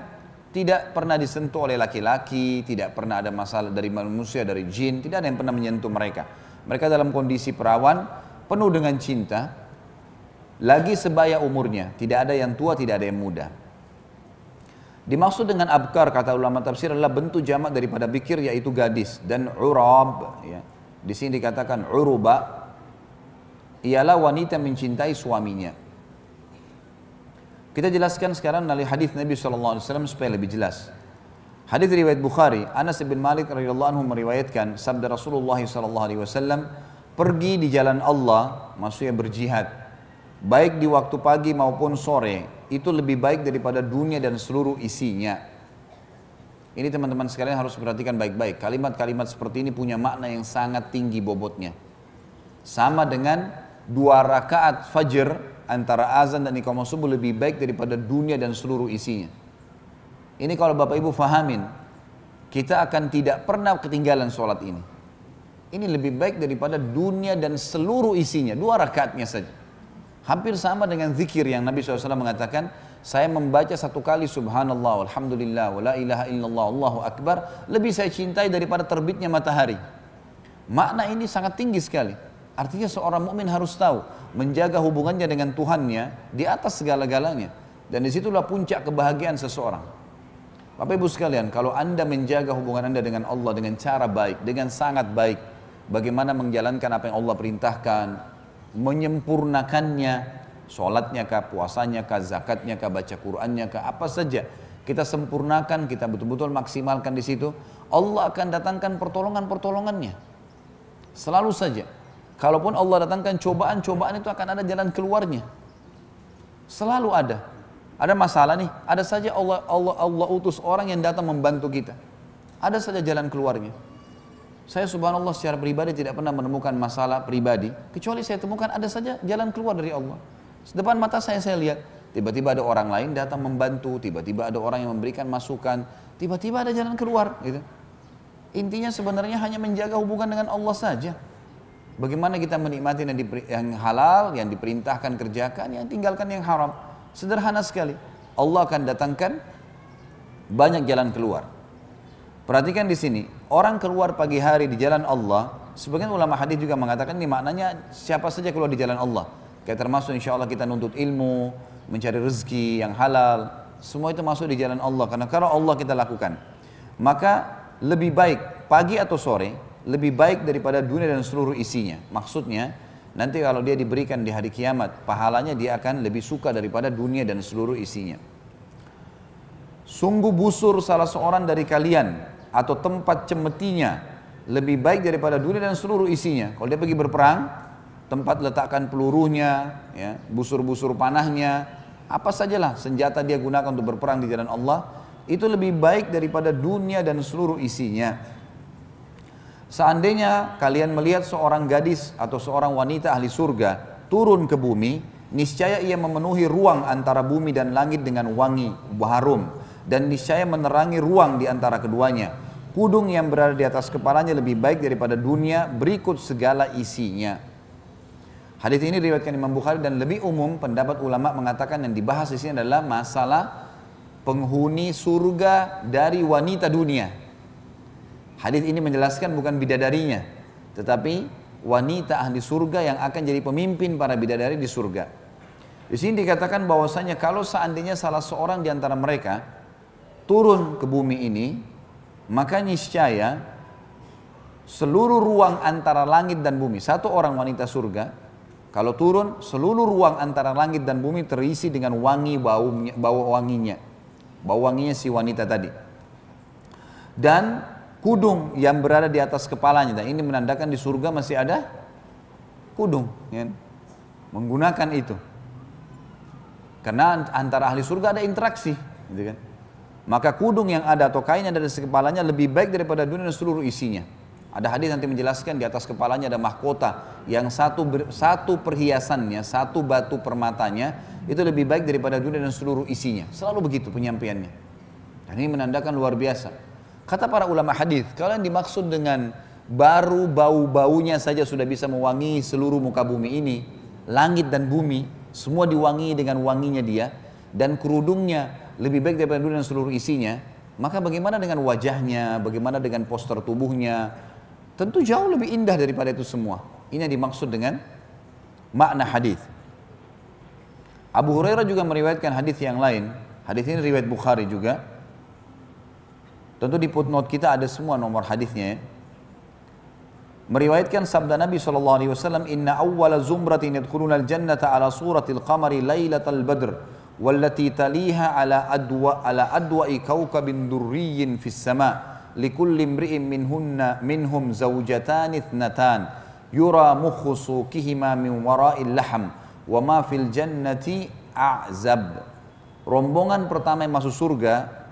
tidak pernah disentuh oleh laki-laki, tidak pernah ada masalah dari manusia, dari jin, tidak ada yang pernah menyentuh mereka. Mereka dalam kondisi perawan, penuh dengan cinta, lagi sebaya umurnya, tidak ada yang tua, tidak ada yang muda. Dimaksud dengan abkar, kata ulama tafsir, adalah bentuk jamak daripada bikir, yaitu gadis, dan urab, ya. Di sini dikatakan uruba, ialah wanita mencintai suaminya. Kita jelaskan sekarang dari hadis Nabi SAW supaya lebih jelas. Hadis riwayat Bukhari, Anas bin Malik radhiyallahu anhu meriwayatkan sabda Rasulullah SAW, pergi di jalan Allah, maksudnya berjihad, baik di waktu pagi maupun sore, itu lebih baik daripada dunia dan seluruh isinya. Ini teman-teman sekalian harus perhatikan baik-baik. Kalimat-kalimat seperti ini punya makna yang sangat tinggi bobotnya. Sama dengan 2 rakaat fajr antara azan dan iqamah subuh lebih baik daripada dunia dan seluruh isinya. Ini kalau Bapak Ibu fahamin, kita akan tidak pernah ketinggalan sholat ini. Ini lebih baik daripada dunia dan seluruh isinya, 2 rakaatnya saja. Hampir sama dengan zikir yang Nabi SAW mengatakan, saya membaca 1 kali subhanallah, alhamdulillah, wa la ilaha illallah, Allahu akbar, lebih saya cintai daripada terbitnya matahari. Makna ini sangat tinggi sekali. Artinya seorang mukmin harus tahu menjaga hubungannya dengan Tuhannya di atas segala-galanya, dan disitulah puncak kebahagiaan seseorang. Bapak Ibu sekalian, kalau Anda menjaga hubungan Anda dengan Allah dengan cara baik, dengan sangat baik, bagaimana menjalankan apa yang Allah perintahkan, menyempurnakannya, sholatnya kah, puasanya kah, zakatnya kah, baca Qur'annya kah, apa saja kita sempurnakan, kita betul-betul maksimalkan di situ, Allah akan datangkan pertolongan-pertolongannya. Selalu saja. Kalaupun Allah datangkan cobaan-cobaan, itu akan ada jalan keluarnya. Selalu ada. Ada masalah nih, ada saja Allah utus orang yang datang membantu kita. Ada saja jalan keluarnya. Saya subhanallah secara pribadi tidak pernah menemukan masalah pribadi, kecuali saya temukan ada saja jalan keluar dari Allah. Depan mata saya lihat, tiba-tiba ada orang lain datang membantu, tiba-tiba ada orang yang memberikan masukan, tiba-tiba ada jalan keluar, gitu. Intinya sebenarnya hanya menjaga hubungan dengan Allah saja. Bagaimana kita menikmati yang halal, yang diperintahkan kerjakan, yang tinggalkan yang haram. Sederhana sekali. Allah akan datangkan banyak jalan keluar. Perhatikan di sini, orang keluar pagi hari di jalan Allah, sebagian ulama hadis juga mengatakan ini maknanya siapa saja keluar di jalan Allah. Kayak termasuk insya Allah kita nuntut ilmu, mencari rezeki yang halal, semua itu masuk di jalan Allah. Karena kalau Allah kita lakukan, maka lebih baik pagi atau sore, lebih baik daripada dunia dan seluruh isinya. Maksudnya, nanti kalau dia diberikan di hari kiamat, pahalanya dia akan lebih suka daripada dunia dan seluruh isinya. Sungguh busur salah seorang dari kalian atau tempat cemetinya lebih baik daripada dunia dan seluruh isinya. Kalau dia pergi berperang, tempat letakkan pelurunya, ya, busur-busur panahnya, apa sajalah senjata dia gunakan untuk berperang di jalan Allah, itu lebih baik daripada dunia dan seluruh isinya. Seandainya kalian melihat seorang gadis atau seorang wanita ahli surga turun ke bumi, niscaya ia memenuhi ruang antara bumi dan langit dengan wangi harum, dan niscaya menerangi ruang di antara keduanya. Kudung yang berada di atas kepalanya lebih baik daripada dunia berikut segala isinya. Hadis ini diriwayatkan Imam Bukhari, dan lebih umum pendapat ulama mengatakan yang dibahas di sini adalah masalah penghuni surga dari wanita dunia. Hadis ini menjelaskan bukan bidadarinya, tetapi wanita ahli surga yang akan jadi pemimpin para bidadari di surga. Di sini dikatakan bahwasanya kalau seandainya salah seorang di antara mereka turun ke bumi ini, maka niscaya seluruh ruang antara langit dan bumi, satu orang wanita surga, kalau turun seluruh ruang antara langit dan bumi terisi dengan wangi bau wanginya si wanita tadi. Dan kudung yang berada di atas kepalanya, dan ini menandakan di surga masih ada kudung, ya, menggunakan itu. Karena antara ahli surga ada interaksi, gitu kan. Maka kudung yang ada atau kain yang ada di kepalanya lebih baik daripada dunia dan seluruh isinya. Ada hadis nanti menjelaskan di atas kepalanya ada mahkota yang satu perhiasannya, satu batu permatanya itu lebih baik daripada dunia dan seluruh isinya. Selalu begitu penyampaiannya. Dan ini menandakan luar biasa. Kata para ulama hadis, kalau yang dimaksud dengan baru bau-baunya saja sudah bisa mewangi seluruh muka bumi ini, langit dan bumi, semua diwangi dengan wanginya dia, dan kerudungnya lebih baik daripada dunia dan seluruh isinya, maka bagaimana dengan wajahnya, bagaimana dengan postur tubuhnya, tentu jauh lebih indah daripada itu semua. Ini yang dimaksud dengan makna hadis. Abu Hurairah juga meriwayatkan hadis yang lain, hadis ini riwayat Bukhari juga. Tentu di footnote kita ada semua nomor hadisnya, ya. Meriwayatkan sabda Nabi SAW, Inna awwala zumratin yadkhuluna al-jannata ala suratil qamari laylatal badr, wallati taliha ala adwa'i kawkabin durriyin fis sama, likulli imri'in minhum zawjatan ithnatan, yura mukhu suqihima min wara'il laham, wa ma fil jannati a'zab. Rombongan pertama yang masuk surga,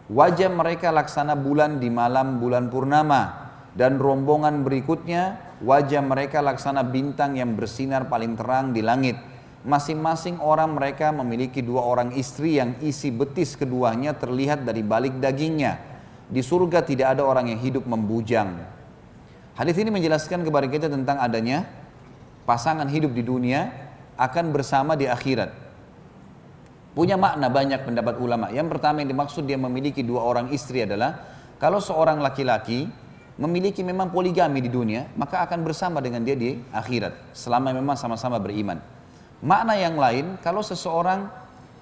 wajah mereka laksana bulan di malam bulan purnama, dan rombongan berikutnya wajah mereka laksana bintang yang bersinar paling terang di langit. Masing-masing orang mereka memiliki 2 orang istri yang isi betis keduanya terlihat dari balik dagingnya. Di surga tidak ada orang yang hidup membujang. Hadis ini menjelaskan kepada kita tentang adanya pasangan hidup di dunia akan bersama di akhirat. Punya makna banyak pendapat ulama. Yang pertama yang dimaksud dia memiliki 2 orang istri adalah kalau seorang laki-laki memiliki memang poligami di dunia, maka akan bersama dengan dia di akhirat selama memang sama-sama beriman. Makna yang lain, kalau seseorang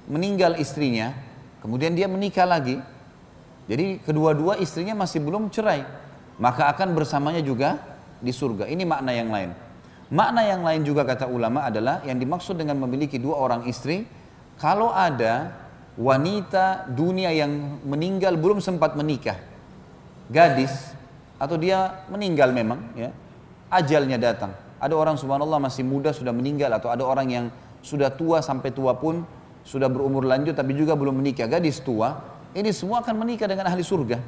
meninggal istrinya, kemudian dia menikah lagi, jadi kedua-dua istrinya masih belum cerai, maka akan bersamanya juga di surga. Ini makna yang lain. Makna yang lain juga kata ulama adalah yang dimaksud dengan memiliki 2 orang istri, kalau ada wanita dunia yang meninggal belum sempat menikah, gadis, atau dia meninggal memang, ya, ajalnya datang. Ada orang subhanallah masih muda sudah meninggal, atau ada orang yang sudah tua sampai tua pun sudah berumur lanjut tapi juga belum menikah, gadis tua, ini semua akan menikah dengan ahli surga.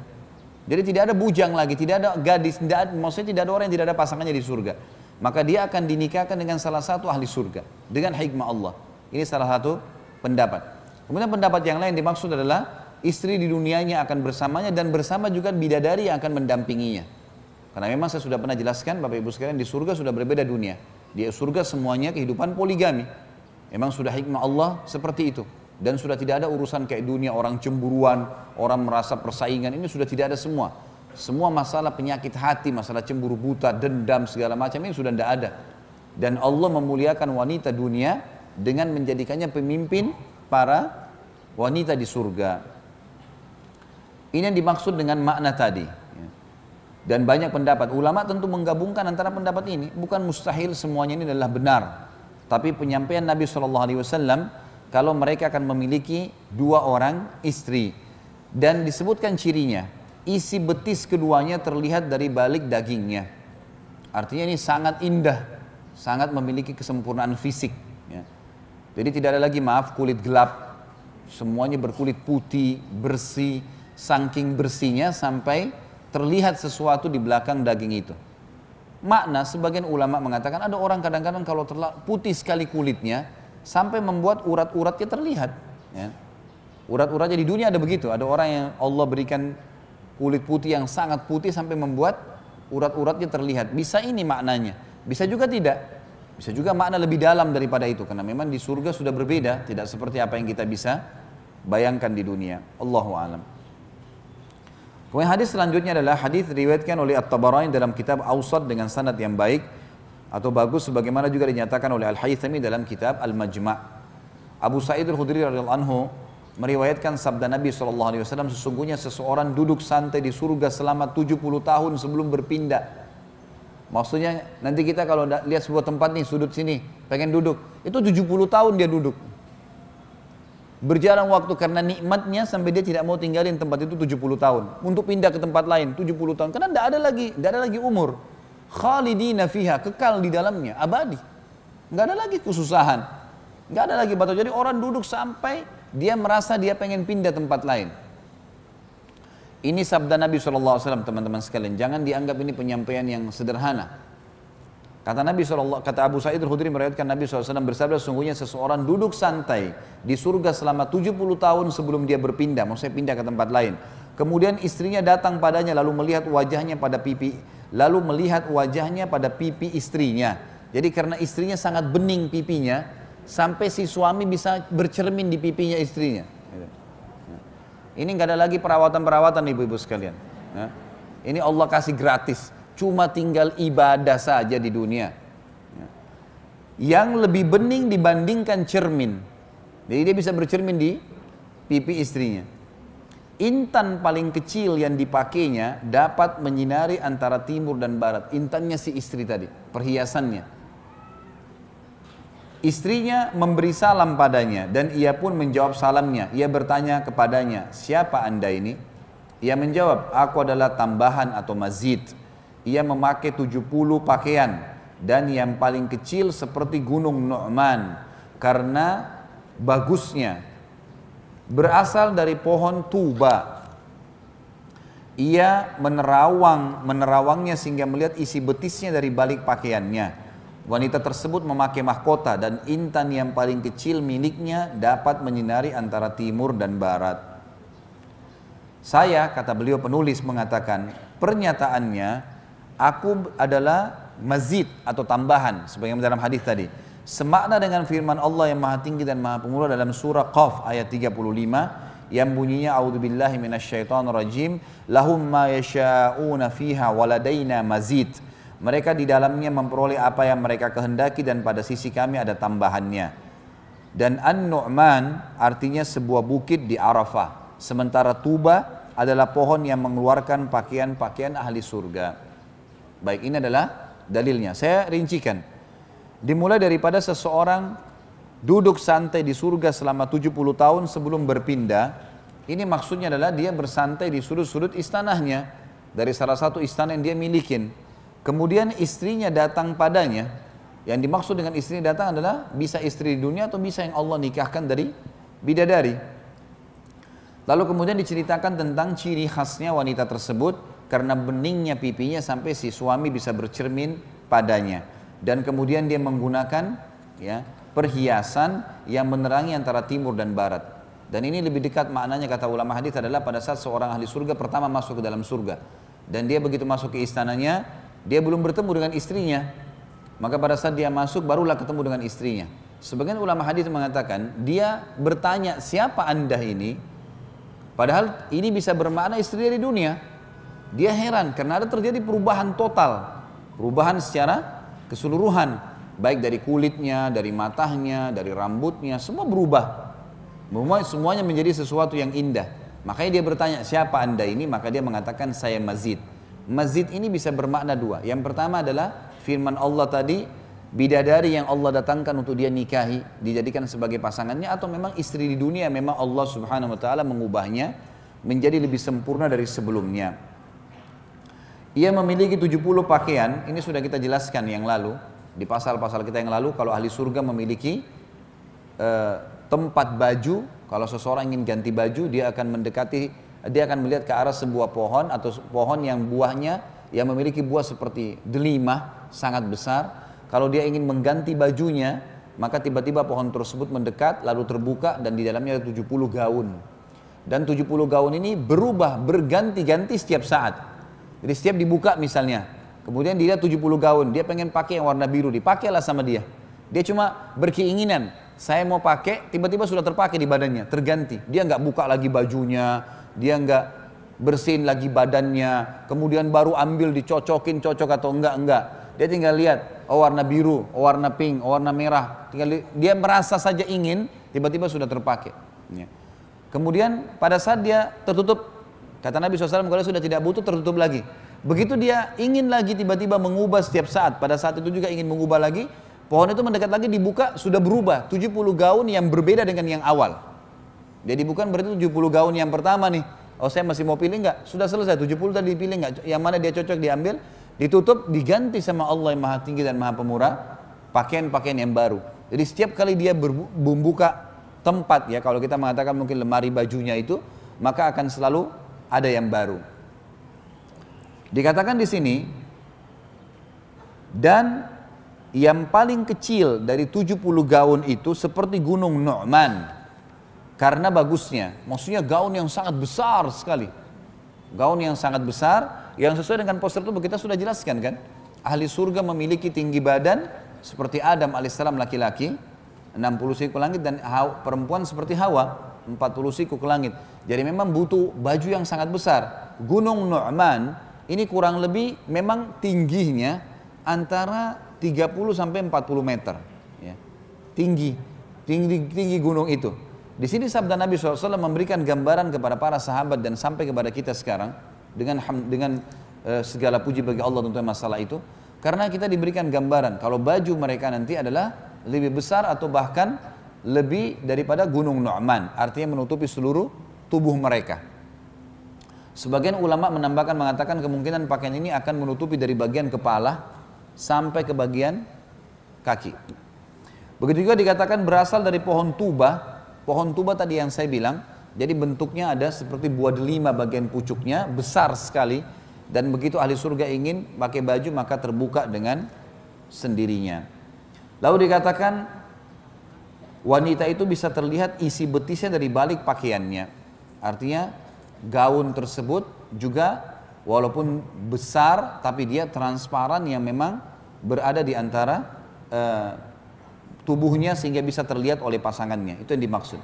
Jadi tidak ada bujang lagi, tidak ada gadis, maksudnya tidak ada orang yang tidak ada pasangannya di surga. Maka dia akan dinikahkan dengan salah satu ahli surga dengan hikmah Allah. Ini salah satu pendapat. Kemudian pendapat yang lain dimaksud adalah istri di dunianya akan bersamanya dan bersama juga bidadari yang akan mendampinginya. Karena memang saya sudah pernah jelaskan Bapak Ibu sekalian, di surga sudah berbeda dunia. Di surga semuanya kehidupan poligami. Memang sudah hikmah Allah seperti itu. Dan sudah tidak ada urusan kayak dunia orang cemburuan, orang merasa persaingan, ini sudah tidak ada semua. Semua masalah penyakit hati, masalah cemburu buta, dendam segala macam ini sudah tidak ada. Dan Allah memuliakan wanita dunia dengan menjadikannya pemimpin para wanita di surga. Ini yang dimaksud dengan makna tadi. Dan banyak pendapat, ulama tentu menggabungkan antara pendapat ini. Bukan mustahil semuanya ini adalah benar. Tapi penyampaian Nabi SAW, kalau mereka akan memiliki 2 orang istri. Dan disebutkan cirinya, isi betis keduanya terlihat dari balik dagingnya. Artinya ini sangat indah, sangat memiliki kesempurnaan fisik. Ya. Jadi tidak ada lagi maaf kulit gelap, semuanya berkulit putih, bersih, saking bersihnya sampai terlihat sesuatu di belakang daging itu. Makna sebagian ulama mengatakan ada orang kadang-kadang kalau putih sekali kulitnya sampai membuat urat-uratnya terlihat. Ya. Urat-uratnya di dunia ada begitu. Ada orang yang Allah berikan kulit putih yang sangat putih sampai membuat urat-uratnya terlihat. Bisa ini maknanya. Bisa juga tidak. Bisa juga makna lebih dalam daripada itu. Karena memang di surga sudah berbeda. Tidak seperti apa yang kita bisa bayangkan di dunia. Allahu a'lam. Kemudian hadis selanjutnya adalah hadis diriwayatkan oleh At-Tabarani dalam kitab Awsat dengan sanad yang baik atau bagus sebagaimana juga dinyatakan oleh Al-Haythami dalam kitab Al-Majma'. Abu Sa'id Al-Khudri radhiyallahu anhu meriwayatkan sabda Nabi SAW, sesungguhnya seseorang duduk santai di surga selama 70 tahun sebelum berpindah. Maksudnya nanti kita kalau lihat sebuah tempat nih, sudut sini, pengen duduk, itu 70 tahun dia duduk. Berjalan waktu karena nikmatnya sampai dia tidak mau tinggalin tempat itu 70 tahun. Untuk pindah ke tempat lain 70 tahun. Karena tidak ada lagi umur. Khalidina fiha, kekal di dalamnya, abadi. Nggak ada lagi kesusahan. Nggak ada lagi batu. Jadi orang duduk sampai dia merasa dia pengen pindah tempat lain. Ini sabda Nabi SAW, teman-teman sekalian. Jangan dianggap ini penyampaian yang sederhana. Kata Abu Sa'id Al-Khudri meriwayatkan Nabi SAW bersabda, sesungguhnya seseorang duduk santai di surga selama 70 tahun sebelum dia berpindah, maksudnya pindah ke tempat lain. Kemudian istrinya datang padanya lalu melihat wajahnya pada pipi istrinya. Jadi karena istrinya sangat bening pipinya, sampai si suami bisa bercermin di pipinya istrinya. Ini nggak ada lagi perawatan-perawatan ibu-ibu sekalian. Ini Allah kasih gratis. Cuma tinggal ibadah saja di dunia. Yang lebih bening dibandingkan cermin. Jadi dia bisa bercermin di pipi istrinya. Intan paling kecil yang dipakainya dapat menyinari antara timur dan barat. Intannya si istri tadi, perhiasannya. Istrinya memberi salam padanya dan ia pun menjawab salamnya. Ia bertanya kepadanya, siapa anda ini? Ia menjawab, aku adalah tambahan atau mazid. Ia memakai 70 pakaian dan yang paling kecil seperti gunung Nu'man karena bagusnya berasal dari pohon tuba. Ia menerawangnya sehingga melihat isi betisnya dari balik pakaiannya. Wanita tersebut memakai mahkota dan intan yang paling kecil miliknya dapat menyinari antara timur dan barat. Saya, kata beliau penulis, mengatakan pernyataannya, aku adalah mazid atau tambahan sebagaimana dalam hadis tadi. Semakna dengan firman Allah yang Maha Tinggi dan Maha Pemurah dalam surah Qaf ayat 35 yang bunyinya a'udzubillahi minasyaitonirrajim lahum ma yasha'una fiha waladaina mazid. Mereka di dalamnya memperoleh apa yang mereka kehendaki dan pada sisi kami ada tambahannya. Dan An-Nu'man artinya sebuah bukit di Arafah. Sementara Tuba adalah pohon yang mengeluarkan pakaian-pakaian ahli surga. Baik, ini adalah dalilnya. Saya rincikan. Dimulai daripada seseorang duduk santai di surga selama 70 tahun sebelum berpindah. Ini maksudnya adalah dia bersantai di sudut-sudut istanahnya. Dari salah satu istana yang dia milikin. Kemudian istrinya datang padanya. Yang dimaksud dengan istrinya datang adalah bisa istri di dunia atau bisa yang Allah nikahkan dari bidadari. Lalu kemudian diceritakan tentang ciri khasnya wanita tersebut. Karena beningnya pipinya sampai si suami bisa bercermin padanya. Dan kemudian dia menggunakan perhiasan yang menerangi antara timur dan barat. Dan ini lebih dekat maknanya kata ulama hadis adalah pada saat seorang ahli surga pertama masuk ke dalam surga. Dan dia begitu masuk ke istananya, dia belum bertemu dengan istrinya. Maka pada saat dia masuk barulah ketemu dengan istrinya. Sebagian ulama hadis mengatakan dia bertanya siapa anda ini? Padahal ini bisa bermakna istri dari dunia. Dia heran karena ada terjadi perubahan total. Perubahan secara keseluruhan. Baik dari kulitnya, dari matanya, dari rambutnya, semua berubah. Semuanya menjadi sesuatu yang indah. Makanya dia bertanya, siapa anda ini? Maka dia mengatakan, saya mazid. Masjid ini bisa bermakna dua. Yang pertama adalah firman Allah tadi, bidadari yang Allah datangkan untuk dia nikahi, dijadikan sebagai pasangannya, atau memang istri di dunia memang Allah subhanahu wa ta'ala mengubahnya menjadi lebih sempurna dari sebelumnya. Ia memiliki 70 pakaian, ini sudah kita jelaskan yang lalu, di pasal-pasal kita yang lalu, kalau ahli surga memiliki tempat baju, kalau seseorang ingin ganti baju, dia akan melihat ke arah sebuah pohon, atau pohon yang buahnya, yang memiliki buah seperti delima, sangat besar. Kalau dia ingin mengganti bajunya, maka tiba-tiba pohon tersebut mendekat, lalu terbuka, dan di dalamnya ada 70 gaun. Dan 70 gaun ini berubah, berganti-ganti setiap saat. Jadi setiap dibuka misalnya, kemudian dia 70 gaun, dia pengen pakai yang warna biru, dipakailah sama dia. Dia cuma berkeinginan, saya mau pakai, tiba-tiba sudah terpakai di badannya, terganti. Dia nggak buka lagi bajunya, dia nggak bersihin lagi badannya, kemudian baru ambil dicocokin, cocok atau enggak. Dia tinggal lihat, oh warna biru, oh warna pink, oh warna merah. Dia merasa saja ingin, tiba-tiba sudah terpakai. Kemudian pada saat dia tertutup, kata Nabi SAW, kalau sudah tidak butuh tertutup lagi. Begitu dia ingin lagi tiba-tiba mengubah setiap saat, pada saat itu juga ingin mengubah lagi, pohon itu mendekat lagi, dibuka, sudah berubah 70 gaun yang berbeda dengan yang awal. Jadi bukan berarti 70 gaun yang pertama nih, oh saya masih mau pilih enggak? Sudah selesai, 70 tadi dipilih enggak? Yang mana dia cocok diambil, ditutup, diganti sama Allah yang maha tinggi dan maha pemurah, pakaian-pakaian yang baru. Jadi setiap kali dia membuka tempat, ya kalau kita mengatakan mungkin lemari bajunya itu, maka akan selalu ada yang baru. Dikatakan di sini, dan yang paling kecil dari 70 gaun itu seperti gunung Nu'man, karena bagusnya, maksudnya gaun yang sangat besar sekali, gaun yang sangat besar, yang sesuai dengan poster itu kita sudah jelaskan kan, ahli surga memiliki tinggi badan seperti Adam alaihissalam laki-laki, 60 siku ke langit, dan perempuan seperti Hawa, 40 siku ke langit. Jadi memang butuh baju yang sangat besar. Gunung Nu'man ini kurang lebih memang tingginya antara 30 sampai 40 meter, ya. Tinggi gunung itu. Di sini sabda Nabi SAW memberikan gambaran kepada para sahabat dan sampai kepada kita sekarang dengan segala puji bagi Allah tentang masalah itu, karena kita diberikan gambaran kalau baju mereka nanti adalah lebih besar atau bahkan lebih daripada gunung Nu'man, artinya menutupi seluruh tubuh mereka. Sebagian ulama menambahkan mengatakan kemungkinan pakaian ini akan menutupi dari bagian kepala sampai ke bagian kaki. Begitu juga dikatakan berasal dari pohon tuba. Pohon tuba tadi yang saya bilang, jadi bentuknya ada seperti buah delima, bagian pucuknya besar sekali, dan begitu ahli surga ingin pakai baju maka terbuka dengan sendirinya. Lalu dikatakan wanita itu bisa terlihat isi betisnya dari balik pakaiannya. Artinya gaun tersebut juga walaupun besar tapi dia transparan, yang memang berada di antara tubuhnya sehingga bisa terlihat oleh pasangannya. Itu yang dimaksud.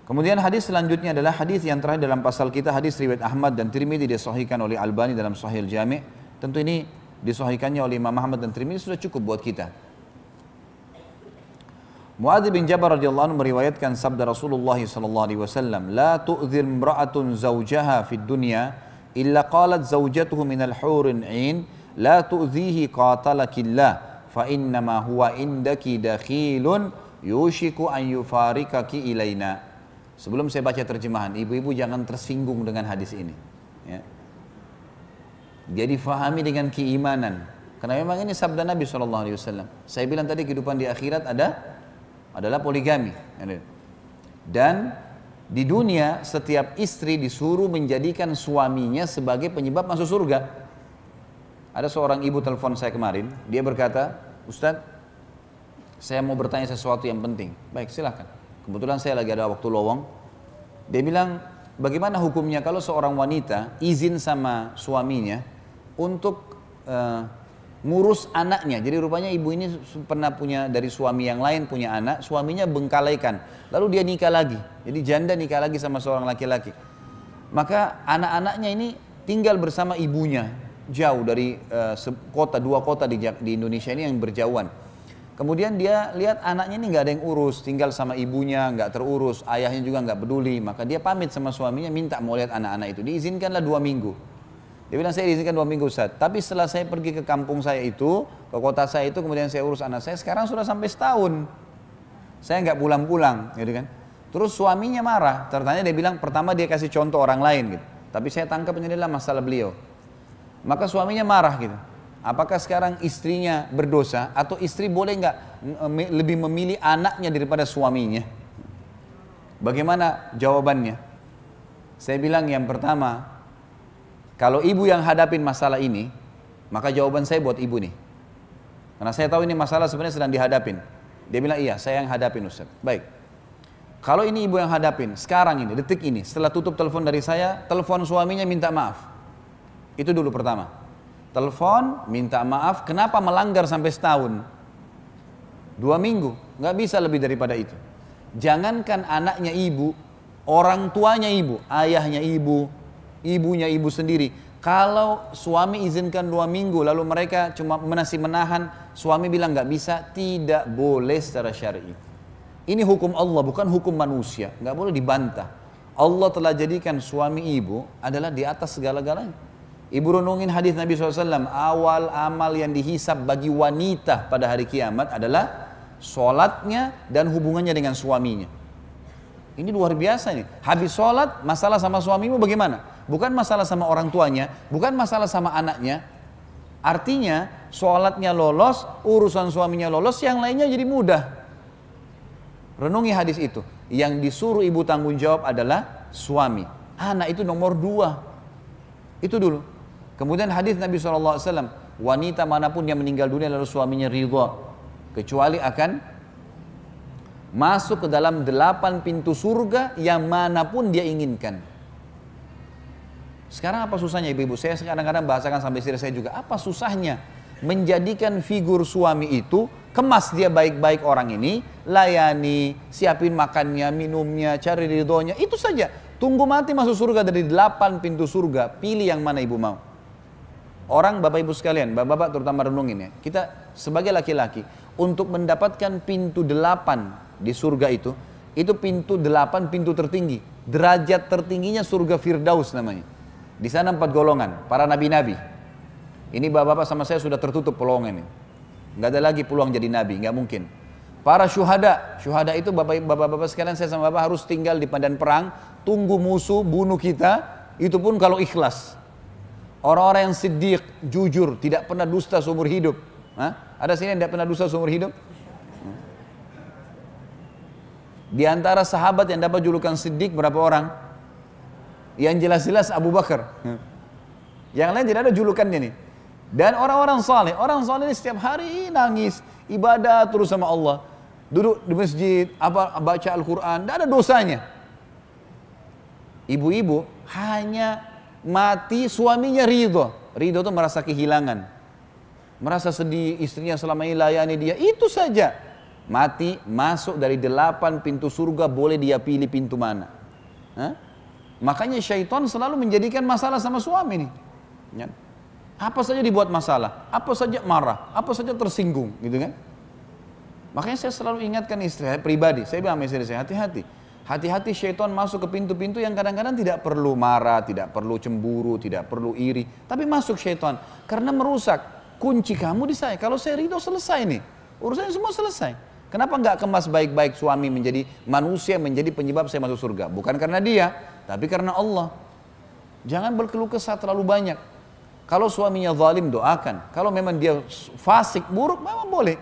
Kemudian hadis selanjutnya adalah hadis yang terakhir dalam pasal kita, hadis riwayat Ahmad dan Tirmidzi, disahihkan oleh Albani dalam Sahih Al-Jami'. Tentu ini disahihkannya oleh Imam Ahmad dan Tirmidzi sudah cukup buat kita. Muadz bin Jabal radhiyallahu anhu meriwayatkan sabda Rasulullah sallallahu alaihi wasallam, "La tu'dhil imra'atun zawjaha fid dunya illa qalat zawjatuhu minal hurin 'ain, la tu'dhihi qatalakillah, fa innama huwa indaki dakhilun yushiku an yufarikaki ilaina." Sebelum saya baca terjemahan, ibu-ibu jangan tersinggung dengan hadis ini, ya. Jadi fahami dengan keimanan, karena memang ini sabda Nabi SAW. Saya bilang tadi kehidupan di akhirat adalah poligami. Dan di dunia setiap istri disuruh menjadikan suaminya sebagai penyebab masuk surga. Ada seorang ibu telepon saya kemarin, dia berkata, "Ustadz, saya mau bertanya sesuatu yang penting." Baik, silakan. Kebetulan saya lagi ada waktu lowong. Dia bilang, bagaimana hukumnya kalau seorang wanita izin sama suaminya untuk ngurus anaknya. Jadi rupanya ibu ini pernah punya dari suami yang lain, punya anak, suaminya bengkalaikan, lalu dia nikah lagi, jadi janda nikah lagi sama seorang laki-laki. Maka anak-anaknya ini tinggal bersama ibunya, jauh dari dua kota di Indonesia ini yang berjauhan. Kemudian dia lihat anaknya ini nggak ada yang urus, tinggal sama ibunya, nggak terurus, ayahnya juga nggak peduli. Maka dia pamit sama suaminya, minta mau lihat anak-anak itu. Diizinkanlah 2 minggu. Dia bilang, saya diizinkan 2 minggu Ustaz. Tapi setelah saya pergi ke kampung saya itu, ke kota saya itu, kemudian saya urus anak saya, sekarang sudah sampai setahun. Saya nggak pulang-pulang, gitu kan. Terus suaminya marah. Ternyata dia bilang, pertama dia kasih contoh orang lain, gitu. Tapi saya tangkap ini adalah masalah beliau. Maka suaminya marah, gitu. Apakah sekarang istrinya berdosa atau istri boleh nggak lebih memilih anaknya daripada suaminya? Bagaimana jawabannya? Saya bilang yang pertama, kalau ibu yang hadapin masalah ini, maka jawaban saya buat ibu nih. Karena saya tahu ini masalah sebenarnya sedang dihadapin. Dia bilang, iya saya yang hadapin Ustaz. Baik. Kalau ini ibu yang hadapin, sekarang ini, detik ini, setelah tutup telepon dari saya, telepon suaminya minta maaf. Itu dulu pertama. Telepon, minta maaf, kenapa melanggar sampai setahun? 2 minggu, nggak bisa lebih daripada itu. Jangankan anaknya ibu, orang tuanya ibu, ayahnya ibu, ibunya ibu sendiri. Kalau suami izinkan 2 minggu, lalu mereka cuma masih menahan, suami bilang nggak bisa, tidak boleh secara syar'i. Ini hukum Allah, bukan hukum manusia, nggak boleh dibantah. Allah telah jadikan suami ibu adalah di atas segala-galanya. Ibu renungin hadis Nabi SAW, awal amal yang dihisab bagi wanita pada hari kiamat adalah sholatnya dan hubungannya dengan suaminya. Ini luar biasa nih. Habis sholat, masalah sama suamimu bagaimana? Bukan masalah sama orang tuanya, bukan masalah sama anaknya. Artinya, sholatnya lolos, urusan suaminya lolos, yang lainnya jadi mudah. Renungi hadis itu. Yang disuruh ibu tanggung jawab adalah suami. Anak itu nomor 2. Itu dulu. Kemudian hadis Nabi SAW, wanita manapun yang meninggal dunia lalu suaminya ridha, kecuali akan masuk ke dalam 8 pintu surga yang manapun dia inginkan. Sekarang apa susahnya ibu-ibu? Saya kadang-kadang bahasakan sampai istri saya juga, apa susahnya menjadikan figur suami itu, kemas dia baik-baik orang ini, layani, siapin makannya, minumnya, cari ridhonya, itu saja. Tunggu mati masuk surga dari 8 pintu surga, pilih yang mana ibu mau. Orang bapak ibu sekalian, bapak-bapak terutama renungin ya, kita sebagai laki-laki untuk mendapatkan pintu 8 di surga itu pintu 8 pintu tertinggi, derajat tertingginya surga Firdaus namanya. Di sana 4 golongan, para nabi-nabi. Ini bapak-bapak sama saya sudah tertutup peluang ini, nggak ada lagi peluang jadi nabi, nggak mungkin. Para syuhada itu bapak-bapak sekalian, saya sama bapak harus tinggal di medan perang, tunggu musuh bunuh kita, itu pun kalau ikhlas. Orang-orang yang siddiq, jujur, tidak pernah dusta seumur hidup. Ada sini yang tidak pernah dusta seumur hidup? Di antara sahabat yang dapat julukan siddiq berapa orang? Yang jelas-jelas Abu Bakar. Yang lain tidak ada julukannya nih. Dan orang-orang saleh ini setiap hari nangis, ibadah terus sama Allah. Duduk di masjid, baca Al-Quran, tidak ada dosanya. Ibu-ibu hanya mati suaminya ridho itu merasa kehilangan, merasa sedih, istrinya selama ini layani dia, itu saja. Mati, masuk dari 8 pintu surga, boleh dia pilih pintu mana. Makanya syaitan selalu menjadikan masalah sama suami nih. Apa saja dibuat masalah, apa saja marah, apa saja tersinggung, gitu kan. Makanya saya selalu ingatkan istri saya pribadi, saya bilang sama istri saya, hati-hati. Hati-hati syaitan masuk ke pintu-pintu yang kadang-kadang tidak perlu marah, tidak perlu cemburu, tidak perlu iri. Tapi masuk syaitan, karena merusak. Kunci kamu di saya, kalau saya ridho selesai nih. Urusannya semua selesai. Kenapa nggak kemas baik-baik suami menjadi manusia, menjadi penyebab saya masuk surga? Bukan karena dia, tapi karena Allah. Jangan berkeluh kesah terlalu banyak. Kalau suaminya zalim, doakan. Kalau memang dia fasik, buruk, memang boleh.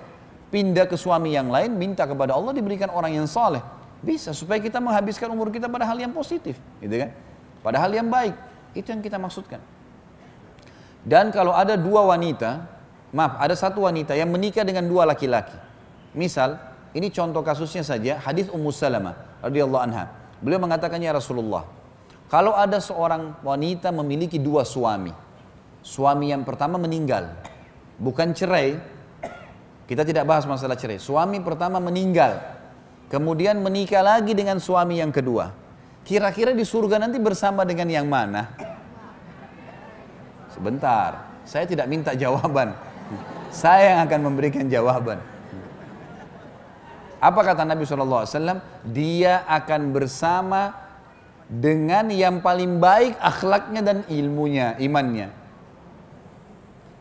Pindah ke suami yang lain, minta kepada Allah diberikan orang yang saleh. Bisa, supaya kita menghabiskan umur kita pada hal yang positif, gitu kan? Pada hal yang baik, itu yang kita maksudkan. Dan kalau ada 2 wanita, ada 1 wanita yang menikah dengan 2 laki-laki. Misal, ini contoh kasusnya saja, hadis Ummu Salamah radhiyallahu anha. Beliau mengatakannya Rasulullah, kalau ada seorang wanita memiliki 2 suami, suami yang pertama meninggal, bukan cerai, kita tidak bahas masalah cerai, suami pertama meninggal, kemudian menikah lagi dengan suami yang kedua. Kira-kira di surga nanti bersama dengan yang mana? Sebentar, saya tidak minta jawaban. Saya yang akan memberikan jawaban. Apa kata Nabi SAW? Dia akan bersama dengan yang paling baik akhlaknya dan ilmunya, imannya.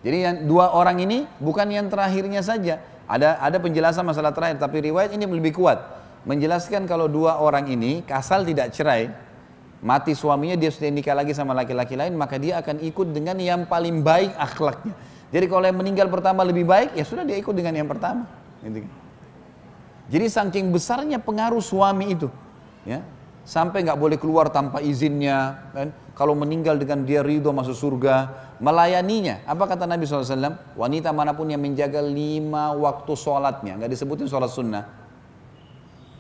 Jadi yang dua orang ini bukan yang terakhirnya saja. Ada penjelasan masalah terakhir, tapi riwayat ini lebih kuat. Menjelaskan kalau dua orang ini asal tidak cerai, mati suaminya, dia sudah nikah lagi sama laki-laki lain, maka dia akan ikut dengan yang paling baik akhlaknya. Jadi kalau yang meninggal pertama lebih baik, ya sudah dia ikut dengan yang pertama. Gitu. Jadi saking besarnya pengaruh suami itu, ya, sampai nggak boleh keluar tanpa izinnya. Kan? Kalau meninggal dengan dia ridho masuk surga, melayaninya. Apa kata Nabi SAW? Wanita manapun yang menjaga 5 waktu sholatnya, nggak disebutin sholat sunnah.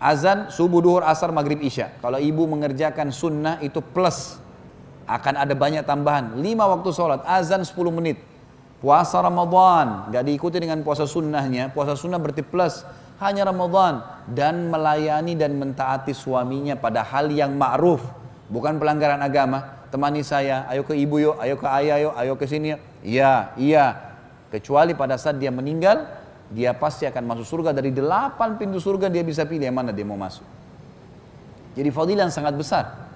Azan, subuh, duhur, asar, maghrib, isya. Kalau ibu mengerjakan sunnah itu plus, akan ada banyak tambahan. 5 waktu sholat, azan 10 menit. Puasa Ramadan, nggak diikuti dengan puasa sunnahnya. Puasa sunnah berarti plus, hanya Ramadan. Dan melayani dan mentaati suaminya pada hal yang ma'ruf. Bukan pelanggaran agama. Temani saya, ayo ke ibu yuk, ayo ke ayah yuk, ayo ke sini yuk. Iya, iya. Kecuali pada saat dia meninggal, dia pasti akan masuk surga. Dari 8 pintu surga dia bisa pilih yang mana dia mau masuk. Jadi fadilah yang sangat besar.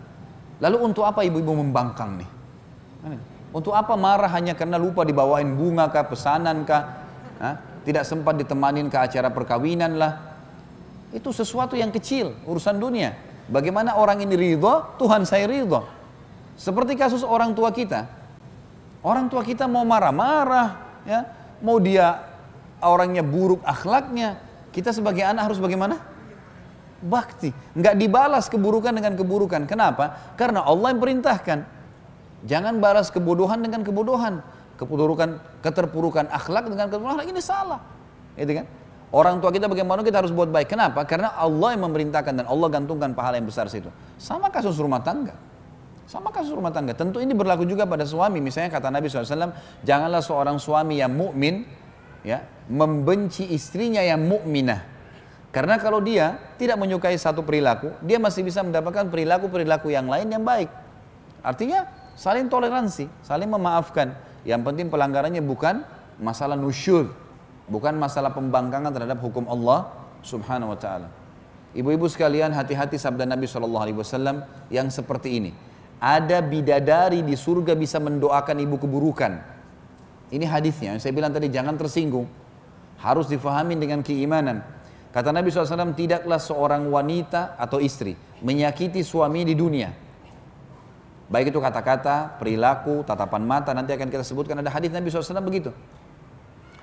Lalu untuk apa ibu-ibu membangkang nih? Untuk apa marah hanya karena lupa dibawain bunga kah, pesanan kah? Tidak sempat ditemanin ke acara perkawinan lah. Itu sesuatu yang kecil, urusan dunia. Bagaimana orang ini ridho, Tuhan saya ridho. Seperti kasus orang tua kita. Orang tua kita mau marah-marah, ya, mau dia orangnya buruk akhlaknya, kita sebagai anak harus bagaimana? Bakti. Nggak dibalas keburukan dengan keburukan. Kenapa? Karena Allah yang perintahkan. Jangan balas kebodohan dengan kebodohan. Keterpurukan akhlak dengan keterpurukan akhlak, ini salah. Gitu kan? Orang tua kita bagaimana kita harus buat baik. Kenapa? Karena Allah yang memerintahkan dan Allah gantungkan pahala yang besar situ. Sama kasus rumah tangga. Sama kasus rumah tangga. Tentu ini berlaku juga pada suami. Misalnya kata Nabi SAW, janganlah seorang suami yang mukmin, ya, membenci istrinya yang mukminah. Karena kalau dia tidak menyukai satu perilaku, dia masih bisa mendapatkan perilaku-perilaku yang lain yang baik. Artinya saling toleransi, saling memaafkan. Yang penting pelanggarannya bukan masalah nusyur, bukan masalah pembangkangan terhadap hukum Allah Subhanahu wa taala. Ibu-ibu sekalian, hati-hati sabda Nabi SAW yang seperti ini. Ada bidadari di surga bisa mendoakan ibu keburukan. Ini hadisnya, yang saya bilang tadi jangan tersinggung. Harus difahami dengan keimanan. Kata Nabi SAW, tidaklah seorang wanita atau istri menyakiti suami di dunia. Baik itu kata-kata, perilaku, tatapan mata, nanti akan kita sebutkan ada hadis Nabi SAW begitu.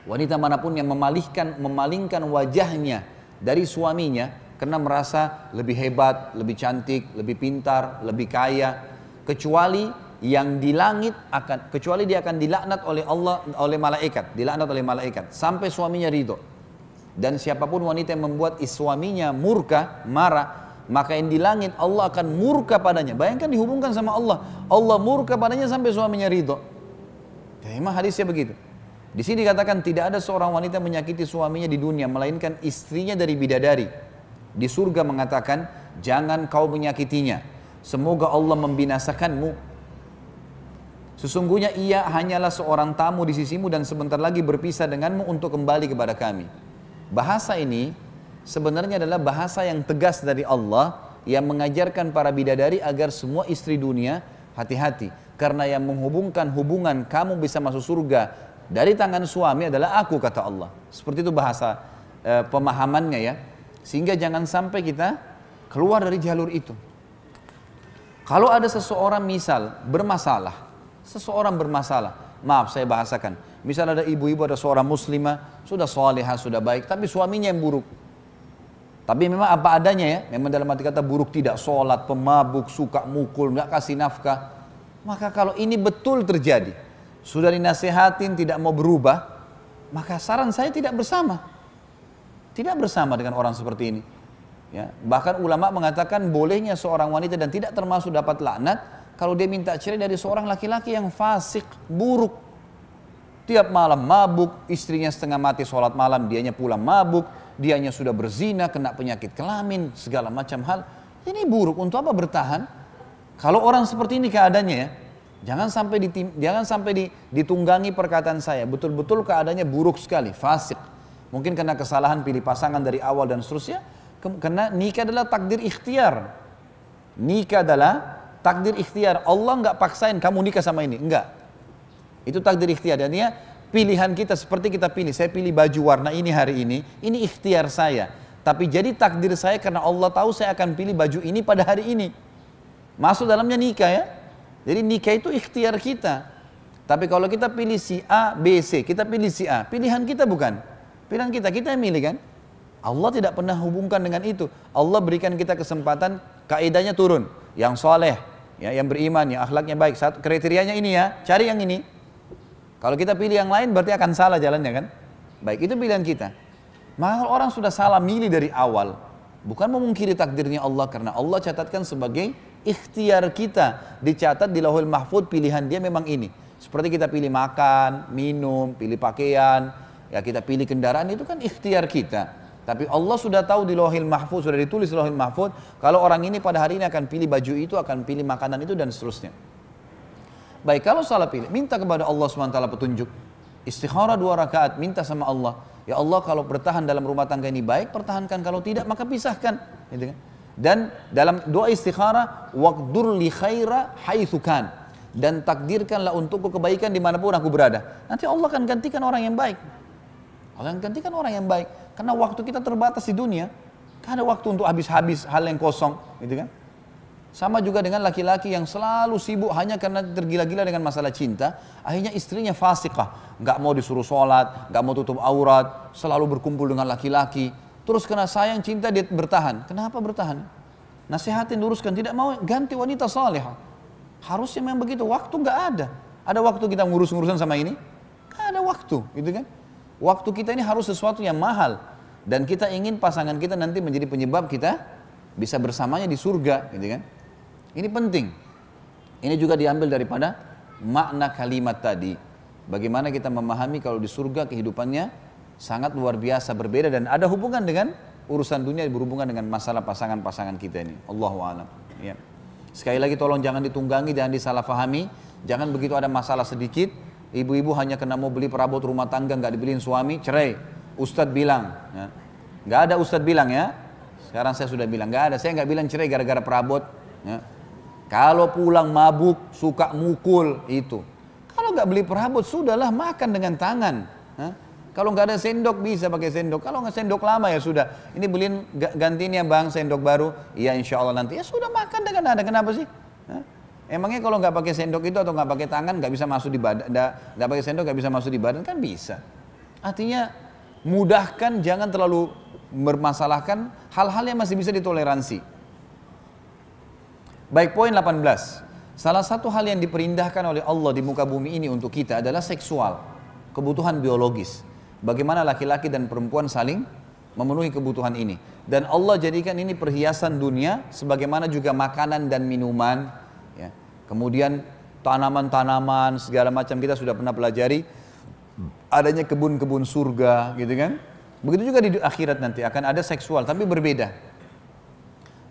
Wanita manapun yang memalingkan wajahnya dari suaminya karena merasa lebih hebat, lebih cantik, lebih pintar, lebih kaya, kecuali yang di langit kecuali dia akan dilaknat oleh Allah, oleh malaikat, sampai suaminya ridho. Dan siapapun wanita yang membuat suaminya murka, marah, maka yang di langit Allah akan murka padanya. Bayangkan dihubungkan sama Allah, Allah murka padanya sampai suaminya ridho. Ya, memang hadisnya begitu. Di sini dikatakan tidak ada seorang wanita menyakiti suaminya di dunia melainkan istrinya dari bidadari. Di surga mengatakan, jangan kau menyakitinya. Semoga Allah membinasakanmu. Sesungguhnya ia hanyalah seorang tamu di sisimu dan sebentar lagi berpisah denganmu untuk kembali kepada kami. Bahasa ini sebenarnya adalah bahasa yang tegas dari Allah yang mengajarkan para bidadari agar semua istri dunia hati-hati. Karena yang menghubungkan hubungan kamu bisa masuk surga dari tangan suami adalah aku, kata Allah. Seperti itu bahasa pemahamannya ya. Sehingga jangan sampai kita keluar dari jalur itu. Kalau ada seseorang bermasalah, maaf saya bahasakan. Misal ada ibu-ibu, ada seorang muslimah, sudah salihah, sudah baik, tapi suaminya yang buruk. Tapi memang apa adanya ya, memang dalam arti kata buruk, tidak sholat, pemabuk, suka mukul, nggak kasih nafkah. Maka kalau ini betul terjadi, sudah dinasehatin tidak mau berubah, maka saran saya tidak bersama dengan orang seperti ini. Ya, bahkan ulama mengatakan bolehnya seorang wanita dan tidak termasuk dapat laknat kalau dia minta cerai dari seorang laki-laki yang fasik, buruk. Tiap malam mabuk, istrinya setengah mati sholat malam, dianya pulang mabuk, dianya sudah berzina, kena penyakit kelamin, segala macam hal. Ini buruk, untuk apa bertahan? Kalau orang seperti ini keadaannya ya, jangan sampai ditunggangi perkataan saya, betul-betul keadaannya buruk sekali, fasik. Mungkin karena kesalahan pilih pasangan dari awal dan seterusnya. Karena nikah adalah takdir ikhtiar. Nikah adalah takdir ikhtiar. Allah nggak paksain kamu nikah sama ini, enggak. Itu takdir ikhtiar. Dan ya pilihan kita seperti kita pilih. Saya pilih baju warna ini hari ini ikhtiar saya. Tapi jadi takdir saya karena Allah tahu saya akan pilih baju ini pada hari ini. Masuk dalamnya nikah ya. Jadi nikah itu ikhtiar kita. Tapi kalau kita pilih si A, B, C, kita pilih si A, pilihan kita bukan. Pilihan kita yang milih kan. Allah tidak pernah hubungkan dengan itu. Allah berikan kita kesempatan, kaidahnya turun. Yang soleh, ya, yang beriman, yang akhlaknya baik. Kriterianya ini ya, cari yang ini. Kalau kita pilih yang lain berarti akan salah jalannya kan. Baik, itu pilihan kita. Maka orang sudah salah milih dari awal. Bukan memungkiri takdirnya Allah, karena Allah catatkan sebagai ikhtiar kita. Dicatat di Lauhul Mahfuz pilihan dia memang ini. Seperti kita pilih makan, minum, pilih pakaian, ya kita pilih kendaraan, itu kan ikhtiar kita. Tapi Allah sudah tahu di Lauhul Mahfuz, sudah ditulis di Lauhul Mahfuz, kalau orang ini pada hari ini akan pilih baju itu, akan pilih makanan itu dan seterusnya. Baik, kalau salah pilih, minta kepada Allah SWT petunjuk. Istikharah 2 rakaat, minta sama Allah. Ya Allah, kalau bertahan dalam rumah tangga ini baik, pertahankan. Kalau tidak, maka pisahkan. Gitu kan? Dan dalam doa istikharah, waqdur li khaira haitsu kan. Dan takdirkanlah untukku kebaikan dimanapun aku berada. Nanti Allah akan gantikan orang yang baik. Allah akan gantikan orang yang baik. Karena waktu kita terbatas di dunia. Kan ada waktu untuk habis-habis hal yang kosong. Gitu kan? Sama juga dengan laki-laki yang selalu sibuk hanya karena tergila-gila dengan masalah cinta. Akhirnya istrinya fasikah. Nggak mau disuruh sholat, nggak mau tutup aurat. Selalu berkumpul dengan laki-laki. Terus karena sayang cinta dia bertahan. Kenapa bertahan? Nasihatin, luruskan. Tidak mau, ganti wanita salihah. Harusnya memang begitu, waktu nggak ada. Ada waktu kita ngurus-ngurusan sama ini? Nggak ada waktu, gitu kan? Waktu kita ini harus sesuatu yang mahal. Dan kita ingin pasangan kita nanti menjadi penyebab kita bisa bersamanya di surga, gitu kan? Ini penting. Ini juga diambil daripada makna kalimat tadi. Bagaimana kita memahami kalau di surga kehidupannya sangat luar biasa berbeda dan ada hubungan dengan urusan dunia, berhubungan dengan masalah pasangan-pasangan kita ini. Allahu a'lam. Ya. Sekali lagi tolong jangan ditunggangi, jangan disalahfahami. Jangan begitu ada masalah sedikit, ibu-ibu hanya kena mau beli perabot rumah tangga nggak dibeliin suami, cerai. Ustadz bilang, ya. Nggak ada ustadz bilang ya. Sekarang saya sudah bilang nggak ada. Saya nggak bilang cerai gara-gara perabot. Ya. Kalau pulang mabuk, suka mukul itu. Kalau nggak beli perabot, sudahlah makan dengan tangan. Ya. Kalau nggak ada sendok bisa pakai sendok. Kalau nggak sendok lama ya sudah. Ini beliin gantinya bang sendok baru. Iya insya Allah nanti. Ya sudah makan dengan ada. Kenapa sih? Hah? Emangnya kalau nggak pakai sendok itu atau nggak pakai tangan nggak bisa masuk di badan? Nggak pakai sendok nggak bisa masuk di badan kan bisa. Artinya mudahkan, jangan terlalu bermasalahkan hal-hal yang masih bisa ditoleransi. Baik, poin 18. Salah satu hal yang diperindahkan oleh Allah di muka bumi ini untuk kita adalah seksual, kebutuhan biologis. Bagaimana laki-laki dan perempuan saling memenuhi kebutuhan ini. Dan Allah jadikan ini perhiasan dunia, sebagaimana juga makanan dan minuman. Ya. Kemudian tanaman-tanaman, segala macam kita sudah pernah pelajari. Adanya kebun-kebun surga, gitu kan. Begitu juga di akhirat nanti akan ada seksual, tapi berbeda.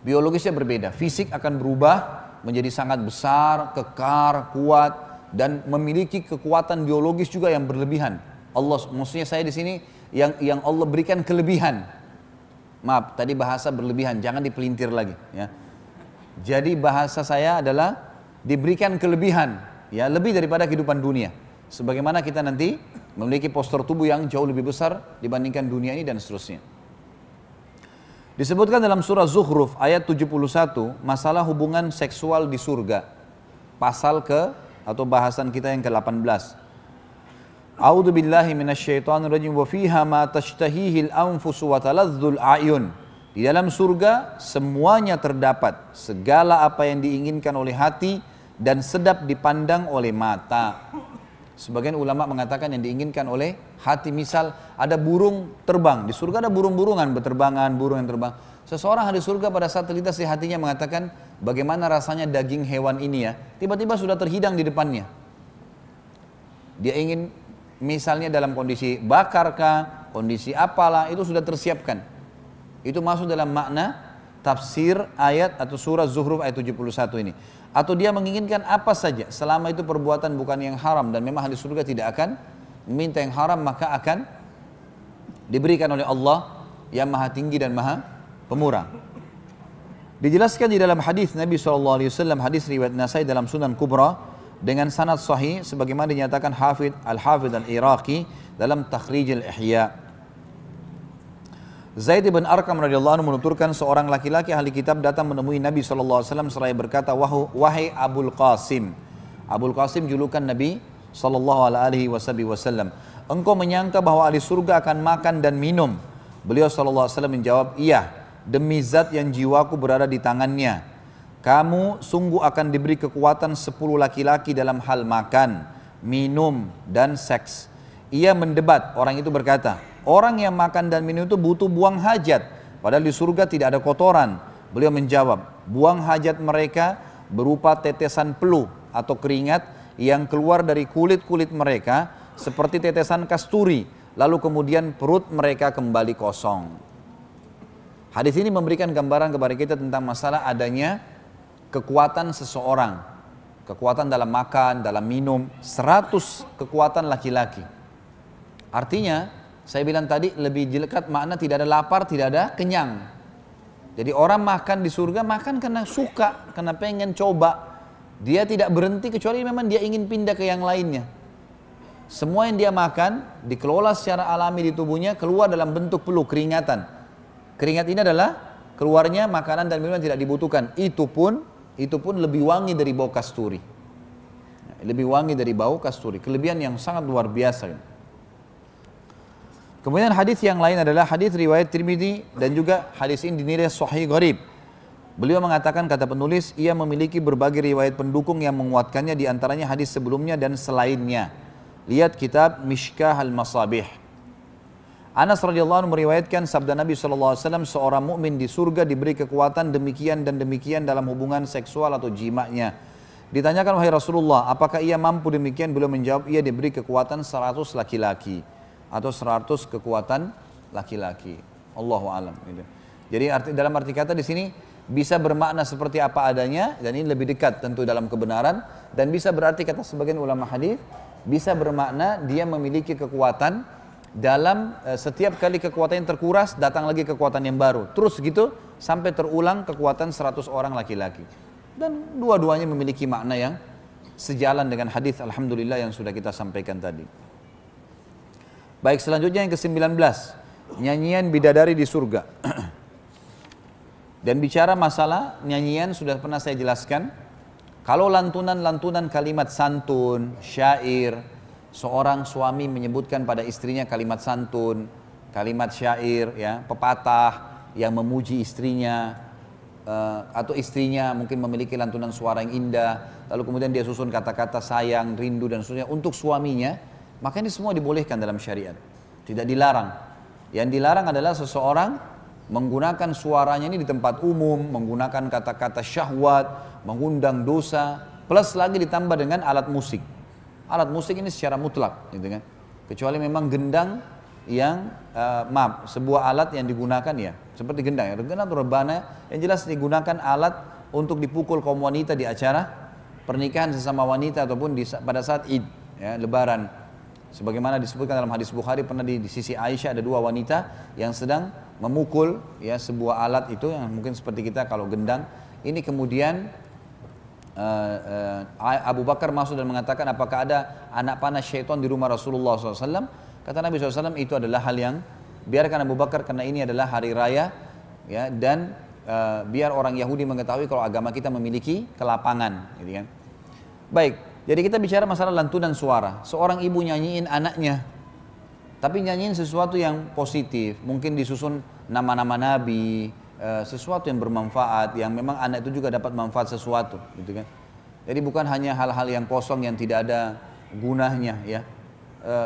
Biologisnya berbeda, fisik akan berubah menjadi sangat besar, kekar, kuat, dan memiliki kekuatan biologis juga yang berlebihan. Allah, maksudnya saya di sini yang Allah berikan kelebihan. Maaf, tadi bahasa berlebihan, jangan dipelintir lagi. Ya. Jadi bahasa saya adalah diberikan kelebihan, ya lebih daripada kehidupan dunia. Sebagaimana kita nanti memiliki postur tubuh yang jauh lebih besar dibandingkan dunia ini dan seterusnya. Disebutkan dalam surah Zukhruf ayat 71 masalah hubungan seksual di surga. Pasal atau bahasan kita yang ke-18. A'udzu billahi minasyaitonir rajim wa fiha ma tashtahihil anfusu wa taladzul a'yun. Di dalam surga semuanya terdapat segala apa yang diinginkan oleh hati dan sedap dipandang oleh mata. Sebagian ulama mengatakan yang diinginkan oleh hati, misal ada burung terbang, di surga ada burung-burungan berterbangan, burung yang terbang. Seseorang di surga pada saat terlintas di hatinya mengatakan, bagaimana rasanya daging hewan ini ya, tiba-tiba sudah terhidang di depannya. Dia ingin misalnya dalam kondisi bakarkah, kondisi apalah, itu sudah tersiapkan. Itu masuk dalam makna tafsir ayat atau surah Zuhruf ayat 71 ini. Atau dia menginginkan apa saja selama itu perbuatan bukan yang haram dan memang ahli surga tidak akan meminta yang haram, maka akan diberikan oleh Allah yang maha tinggi dan maha pemurah. Dijelaskan di dalam hadis Nabi SAW, hadis riwayat Nasai dalam Sunan Kubra dengan sanad sahih sebagaimana dinyatakan Al-Hafidh Al-Iraqi dalam Takhrij Al-Ihya. Zaid bin Arqam radhiyallahu anhu menuturkan seorang laki-laki ahli kitab datang menemui Nabi SAW seraya berkata, wahai Abul Qasim. Abul Qasim julukan Nabi SAW. Engkau menyangka bahwa ahli surga akan makan dan minum? Beliau SAW menjawab, iya, demi zat yang jiwaku berada di tangannya. Kamu sungguh akan diberi kekuatan 10 laki-laki dalam hal makan, minum, dan seks. Ia mendebat, orang itu berkata, orang yang makan dan minum itu butuh buang hajat, padahal di surga tidak ada kotoran. Beliau menjawab, buang hajat mereka berupa tetesan peluh atau keringat yang keluar dari kulit-kulit mereka seperti tetesan kasturi, lalu kemudian perut mereka kembali kosong. Hadis ini memberikan gambaran kepada kita tentang masalah adanya kekuatan seseorang, kekuatan dalam makan, dalam minum, 100 kekuatan laki-laki. Artinya, saya bilang tadi lebih dekat makna tidak ada lapar, tidak ada kenyang. Jadi orang makan di surga, makan karena suka, karena pengen coba. Dia tidak berhenti kecuali memang dia ingin pindah ke yang lainnya. Semua yang dia makan dikelola secara alami di tubuhnya, keluar dalam bentuk peluh, keringatan. Keringat ini adalah keluarnya makanan dan minuman tidak dibutuhkan. Itu pun lebih wangi dari bau kasturi. Lebih wangi dari bau kasturi. Kelebihan yang sangat luar biasa. Kemudian hadis yang lain adalah hadis riwayat Tirmidzi dan juga hadis ini dinilai sahih gharib. Beliau mengatakan, kata penulis, ia memiliki berbagai riwayat pendukung yang menguatkannya, di antaranya hadis sebelumnya dan selainnya. Lihat kitab Mishkah Al-Masabih. Anas radhiyallahu anhu meriwayatkan sabda Nabi SAW, seorang mukmin di surga diberi kekuatan demikian dan demikian dalam hubungan seksual atau jima'nya. Ditanyakan, wahai Rasulullah, apakah ia mampu demikian? Beliau menjawab, ia diberi kekuatan 100 laki-laki atau 100 kekuatan laki-laki. Allahu a'lam. Jadi dalam arti kata di sini bisa bermakna seperti apa adanya, dan ini lebih dekat tentu dalam kebenaran, dan bisa berarti kata sebagian ulama hadis bisa bermakna dia memiliki kekuatan dalam setiap kali kekuatan yang terkuras datang lagi kekuatan yang baru, terus gitu sampai terulang kekuatan 100 orang laki-laki. Dan dua-duanya memiliki makna yang sejalan dengan hadis alhamdulillah yang sudah kita sampaikan tadi. Baik, selanjutnya yang ke-19, nyanyian bidadari di surga. Dan bicara masalah nyanyian sudah pernah saya jelaskan. Kalau lantunan-lantunan kalimat santun, syair, seorang suami menyebutkan pada istrinya kalimat santun, kalimat syair, ya, pepatah yang memuji istrinya, atau istrinya mungkin memiliki lantunan suara yang indah, lalu kemudian dia susun kata-kata sayang, rindu dan seterusnya untuk suaminya, maka ini semua dibolehkan dalam syariat, tidak dilarang. Yang dilarang adalah seseorang menggunakan suaranya ini di tempat umum, menggunakan kata-kata syahwat, mengundang dosa, plus lagi ditambah dengan alat musik. Alat musik ini secara mutlak, gitu kan? Kecuali memang gendang yang, sebuah alat yang digunakan ya, seperti gendang, ya, gendang atau rebana, yang jelas digunakan alat untuk dipukul kaum wanita di acara pernikahan sesama wanita ataupun pada saat Id, ya, Lebaran. Sebagaimana disebutkan dalam hadis Bukhari, pernah di sisi Aisyah ada 2 wanita yang sedang memukul, ya, sebuah alat itu yang mungkin seperti kita kalau gendang. Ini kemudian Abu Bakar masuk dan mengatakan, apakah ada anak panah syaitan di rumah Rasulullah SAW? Kata Nabi SAW, itu adalah hal yang biarkan Abu Bakar, karena ini adalah hari raya, ya, dan biar orang Yahudi mengetahui kalau agama kita memiliki kelapangan, gitu kan. Baik, jadi kita bicara masalah lantunan suara. Seorang ibu nyanyiin anaknya, tapi nyanyiin sesuatu yang positif, mungkin disusun nama-nama Nabi, sesuatu yang bermanfaat, yang memang anak itu juga dapat manfaat sesuatu, gitu kan. Jadi bukan hanya hal-hal yang kosong yang tidak ada gunanya, ya.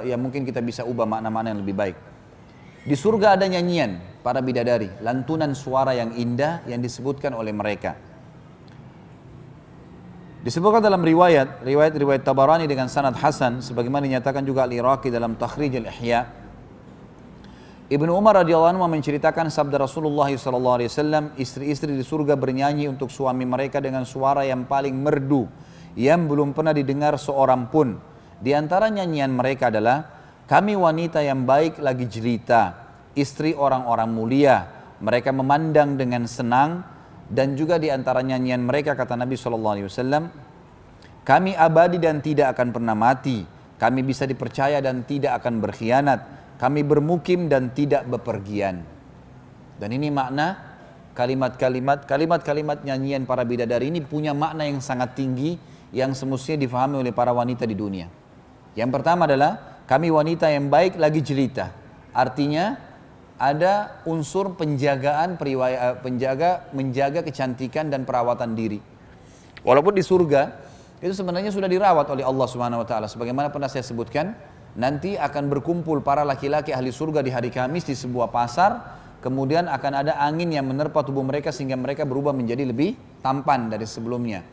Ya mungkin kita bisa ubah makna-makna yang lebih baik. Di surga ada nyanyian para bidadari, lantunan suara yang indah yang disebutkan oleh mereka. Disebutkan dalam riwayat Tabarani dengan sanad hasan, sebagaimana dinyatakan juga Al-Iraqi dalam Takhrij Al-Ihya. Ibnu Umar radhiyallahu anhu menceritakan sabda Rasulullah SAW, istri-istri di surga bernyanyi untuk suami mereka dengan suara yang paling merdu, yang belum pernah didengar seorang pun. Di antara nyanyian mereka adalah, kami wanita yang baik lagi jelita, istri orang-orang mulia. Mereka memandang dengan senang, dan juga di antara nyanyian mereka kata Nabi SAW, kami abadi dan tidak akan pernah mati, kami bisa dipercaya dan tidak akan berkhianat, kami bermukim dan tidak bepergian. Dan ini makna kalimat-kalimat nyanyian para bidadari ini punya makna yang sangat tinggi yang semestinya difahami oleh para wanita di dunia. Yang pertama adalah kami wanita yang baik lagi jelita. Artinya ada unsur penjagaan, menjaga kecantikan dan perawatan diri. Walaupun di surga itu sebenarnya sudah dirawat oleh Allah Subhanahu wa taala. Sebagaimana pernah saya sebutkan, nanti akan berkumpul para laki-laki ahli surga di hari Kamis di sebuah pasar, kemudian akan ada angin yang menerpa tubuh mereka sehingga mereka berubah menjadi lebih tampan dari sebelumnya.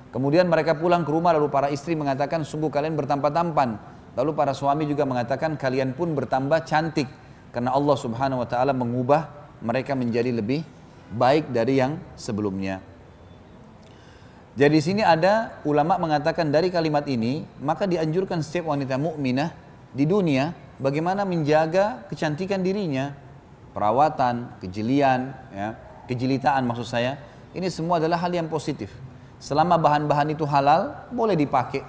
Kemudian mereka pulang ke rumah, lalu para istri mengatakan, sungguh kalian bertambah tampan. Lalu para suami juga mengatakan, kalian pun bertambah cantik, karena Allah Subhanahu wa taala mengubah mereka menjadi lebih baik dari yang sebelumnya. Jadi di sini ada ulama mengatakan dari kalimat ini, maka dianjurkan setiap wanita mukminah di dunia bagaimana menjaga kecantikan dirinya, perawatan, kejelian, ya, kejelitaan maksud saya. Ini semua adalah hal yang positif. Selama bahan-bahan itu halal, boleh dipakai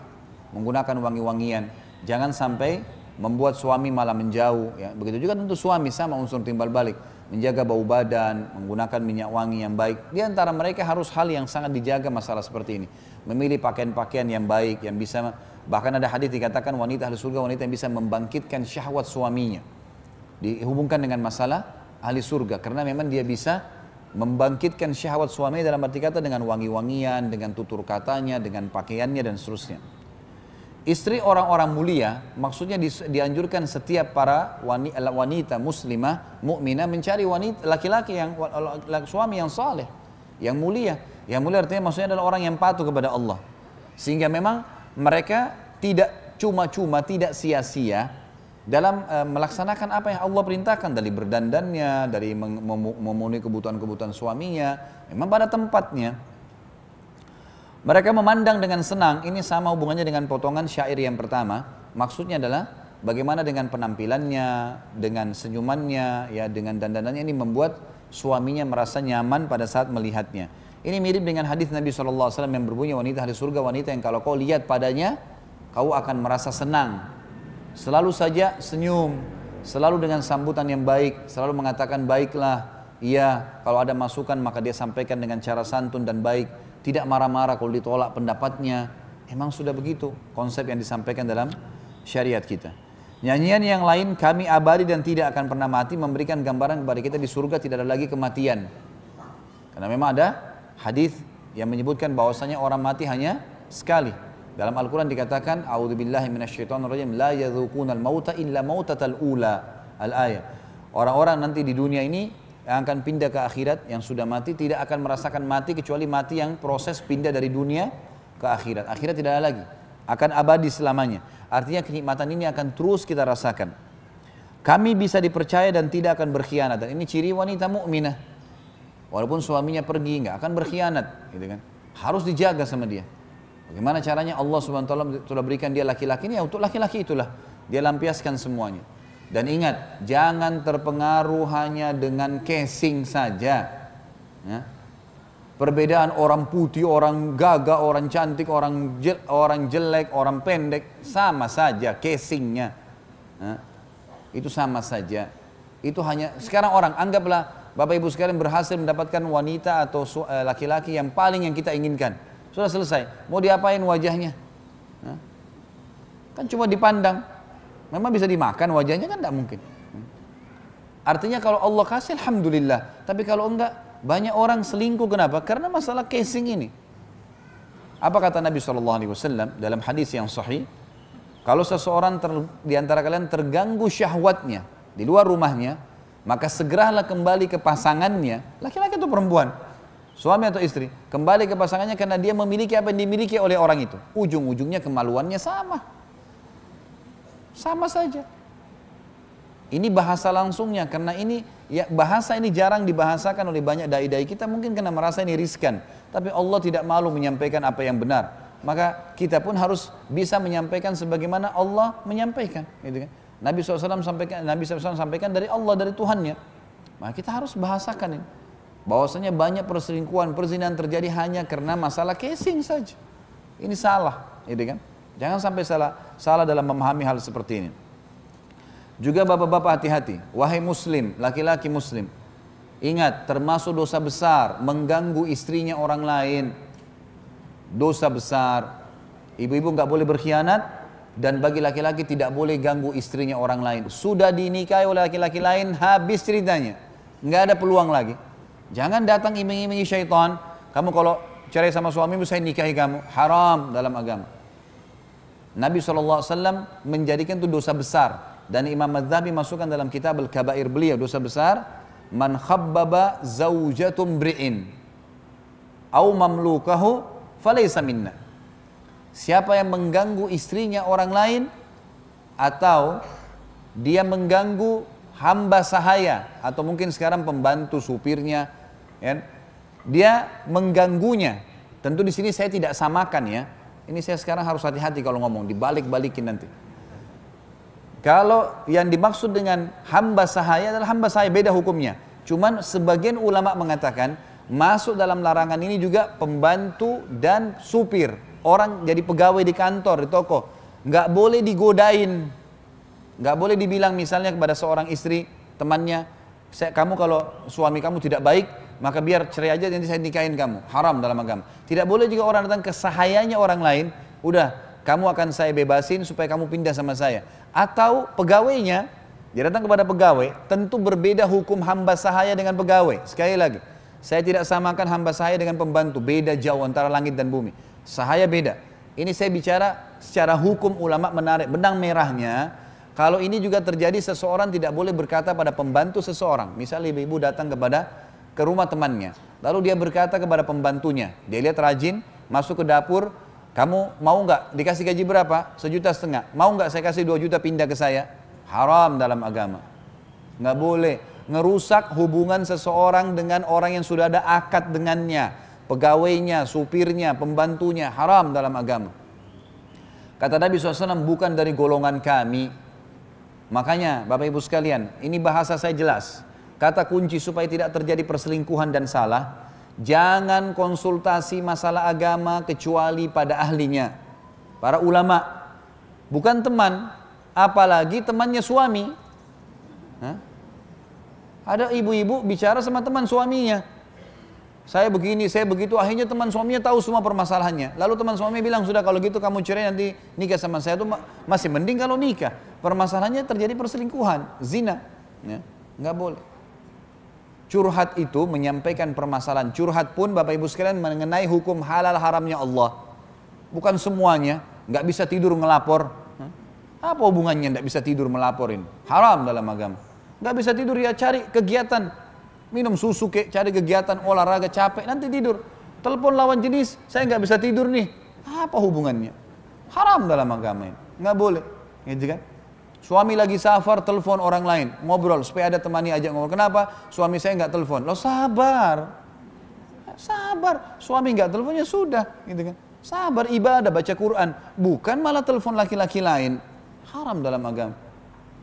menggunakan wangi-wangian. Jangan sampai membuat suami malah menjauh. Ya. Begitu juga tentu suami sama unsur timbal balik. Menjaga bau badan, menggunakan minyak wangi yang baik. Di antara mereka harus hal yang sangat dijaga masalah seperti ini. Memilih pakaian-pakaian yang baik, yang bisa, bahkan ada hadis dikatakan wanita ahli surga, wanita yang bisa membangkitkan syahwat suaminya. Dihubungkan dengan masalah ahli surga. Karena memang dia bisa membangkitkan syahwat suaminya dalam arti kata dengan wangi-wangian, dengan tutur katanya, dengan pakaiannya dan seterusnya. Istri orang-orang mulia, maksudnya dianjurkan setiap para wanita muslimah, mukminah mencari wanita laki-laki yang suami yang saleh, yang mulia. Yang mulia artinya maksudnya adalah orang yang patuh kepada Allah. Sehingga memang mereka tidak cuma-cuma, tidak sia-sia dalam melaksanakan apa yang Allah perintahkan, dari berdandannya, dari memenuhi kebutuhan-kebutuhan suaminya, memang pada tempatnya. Mereka memandang dengan senang, ini sama hubungannya dengan potongan syair yang pertama. Maksudnya adalah bagaimana dengan penampilannya, dengan senyumannya, ya, dengan dandanannya ini membuat suaminya merasa nyaman pada saat melihatnya. Ini mirip dengan hadis Nabi SAW yang berbunyi, wanita ahli surga, wanita yang kalau kau lihat padanya, kau akan merasa senang. Selalu saja senyum, selalu dengan sambutan yang baik, selalu mengatakan baiklah, iya, kalau ada masukan maka dia sampaikan dengan cara santun dan baik. Tidak marah-marah kalau ditolak pendapatnya. Emang sudah begitu konsep yang disampaikan dalam syariat kita. Nyanyian yang lain, kami abadi dan tidak akan pernah mati, memberikan gambaran kepada kita di surga tidak ada lagi kematian. Karena memang ada hadis yang menyebutkan bahwasanya orang mati hanya sekali. Dalam Al-Quran dikatakan, a'udzubillahi minasyaitonirrajim, la yadzuqunal mauta illa mautatal ula. Al-ayat. Orang-orang nanti di dunia ini yang akan pindah ke akhirat, yang sudah mati tidak akan merasakan mati kecuali mati yang proses pindah dari dunia ke akhirat. Akhirat tidak ada lagi, akan abadi selamanya. Artinya kenikmatan ini akan terus kita rasakan. Kami bisa dipercaya dan tidak akan berkhianat, dan ini ciri wanita mukminah. Walaupun suaminya pergi nggak akan berkhianat, gitu kan? Harus dijaga sama dia. Bagaimana caranya? Allah Subhanahu wa taala telah berikan dia laki-laki ini, ya untuk laki-laki itulah dia lampiaskan semuanya. Dan ingat, jangan terpengaruh hanya dengan casing saja. Ya. Perbedaan orang putih, orang gagah, orang cantik, orang jelek, orang pendek, sama saja casingnya. Ya. Itu sama saja. Itu hanya, sekarang orang, anggaplah Bapak Ibu sekalian berhasil mendapatkan wanita atau laki-laki yang paling yang kita inginkan. Sudah selesai, mau diapain wajahnya? Ya. Kan cuma dipandang. Memang bisa dimakan wajahnya kan tidak mungkin. Artinya kalau Allah kasih alhamdulillah. Tapi kalau enggak, banyak orang selingkuh kenapa? Karena masalah casing ini. Apa kata Nabi SAW dalam hadis yang sahih? Kalau seseorang di antara kalian terganggu syahwatnya di luar rumahnya, maka segeralah kembali ke pasangannya, laki-laki atau perempuan, suami atau istri, kembali ke pasangannya karena dia memiliki apa yang dimiliki oleh orang itu. Ujung-ujungnya kemaluannya sama. Sama saja. Ini bahasa langsungnya, karena ini ya, bahasa ini jarang dibahasakan oleh banyak dai-dai kita, mungkin karena merasa ini riskan. Tapi Allah tidak malu menyampaikan apa yang benar. Maka kita pun harus bisa menyampaikan sebagaimana Allah menyampaikan, gitu kan? Nabi SAW sampaikan dari Allah, dari Tuhannya. Maka kita harus bahasakan ini. Bahwasanya banyak perselingkuhan, perzinahan terjadi hanya karena masalah casing saja. Ini salah, gitu kan? Jangan sampai salah dalam memahami hal seperti ini. Juga bapak-bapak hati-hati, wahai muslim, laki-laki muslim, ingat termasuk dosa besar mengganggu istrinya orang lain. Dosa besar. Ibu-ibu nggak boleh berkhianat, dan bagi laki-laki tidak boleh ganggu istrinya orang lain. Sudah dinikahi oleh laki-laki lain, habis ceritanya, nggak ada peluang lagi. Jangan datang iming-imingi syaitan, kamu kalau cerai sama suamimu saya nikahi kamu, haram dalam agama. Nabi SAW menjadikan itu dosa besar, dan Imam Madzabi masukkan dalam kitab Al-Kabair beliau, dosa besar, man khabbaba zawjatum bri'in au mamlukahu falaysa minna. Siapa yang mengganggu istrinya orang lain atau dia mengganggu hamba sahaya, atau mungkin sekarang pembantu supirnya, ya, dia mengganggunya. Tentu di sini saya tidak samakan ya. Ini saya sekarang harus hati-hati kalau ngomong, dibalik-balikin nanti. Kalau yang dimaksud dengan hamba sahaya adalah hamba sahaya, beda hukumnya. Cuman sebagian ulama mengatakan masuk dalam larangan ini juga pembantu dan supir. Orang jadi pegawai di kantor, di toko, nggak boleh digodain. Nggak boleh dibilang misalnya kepada seorang istri temannya, kamu kalau suami kamu tidak baik, maka biar cerai aja nanti saya nikahin kamu. Haram dalam agama. Tidak boleh juga orang datang ke sahayanya orang lain, udah kamu akan saya bebasin supaya kamu pindah sama saya. Atau pegawainya, dia datang kepada pegawai, tentu berbeda hukum hamba sahaya dengan pegawai. Sekali lagi, saya tidak samakan hamba sahaya dengan pembantu, beda jauh antara langit dan bumi. Sahaya beda. Ini saya bicara secara hukum, ulama menarik benang merahnya. Kalau ini juga terjadi, seseorang tidak boleh berkata pada pembantu seseorang. Misalnya ibu-ibu datang ke rumah temannya, lalu dia berkata kepada pembantunya, dia lihat rajin, masuk ke dapur, kamu mau nggak dikasih gaji berapa? 1,5 juta. Mau nggak saya kasih 2 juta pindah ke saya? Haram dalam agama. Nggak boleh ngerusak hubungan seseorang dengan orang yang sudah ada akad dengannya, pegawainya, supirnya, pembantunya. Haram dalam agama. Kata Nabi SAW, bukan dari golongan kami. Makanya Bapak Ibu sekalian, ini bahasa saya jelas. Kata kunci supaya tidak terjadi perselingkuhan dan salah, jangan konsultasi masalah agama kecuali pada ahlinya, para ulama, bukan teman, apalagi temannya suami. Hah? Ada ibu-ibu bicara sama teman suaminya, saya begini, saya begitu, akhirnya teman suaminya tahu semua permasalahannya. Lalu teman suaminya bilang, sudah kalau gitu kamu cerai, nanti nikah sama saya. Itu masih mending kalau nikah. Permasalahannya terjadi perselingkuhan, zina, ya, nggak boleh. Curhat itu menyampaikan permasalahan. Curhat pun Bapak Ibu sekalian mengenai hukum halal haramnya Allah. Bukan semuanya. Nggak bisa tidur ngelapor. Apa hubungannya nggak bisa tidur melaporin? Haram dalam agama. Nggak bisa tidur ya cari kegiatan. Minum susu kek, cari kegiatan olahraga capek, nanti tidur. Telepon lawan jenis, saya nggak bisa tidur nih. Apa hubungannya? Haram dalam agama ini. Nggak boleh. Gitu kan? Suami lagi safar, telepon orang lain, ngobrol supaya ada temani ajak ngobrol. Kenapa? Suami saya nggak telepon. Lo sabar, sabar. Suami nggak teleponnya sudah, gitu kan? Sabar, ibadah, baca Quran, bukan malah telepon laki-laki lain. Haram dalam agama.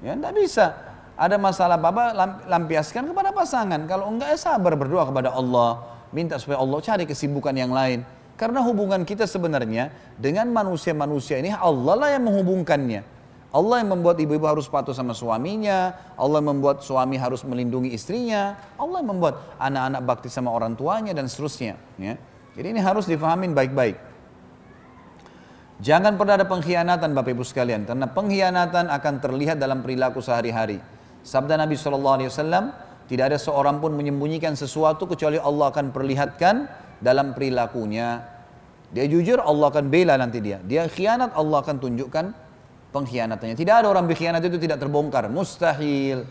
Ya, nggak bisa. Ada masalah Bapak lampiaskan kepada pasangan. Kalau enggak ya sabar, berdoa kepada Allah, minta supaya Allah cari kesibukan yang lain. Karena hubungan kita sebenarnya dengan manusia-manusia ini Allah lah yang menghubungkannya. Allah yang membuat ibu-ibu harus patuh sama suaminya, Allah yang membuat suami harus melindungi istrinya, Allah yang membuat anak-anak bakti sama orang tuanya dan seterusnya. Ya. Jadi ini harus difahamin baik-baik. Jangan pernah ada pengkhianatan Bapak Ibu sekalian, karena pengkhianatan akan terlihat dalam perilaku sehari-hari. Sabda Nabi SAW, tidak ada seorang pun menyembunyikan sesuatu kecuali Allah akan perlihatkan dalam perilakunya. Dia jujur, Allah akan bela nanti dia. Dia khianat, Allah akan tunjukkan pengkhianatannya. Tidak ada orang berkhianat itu tidak terbongkar, mustahil.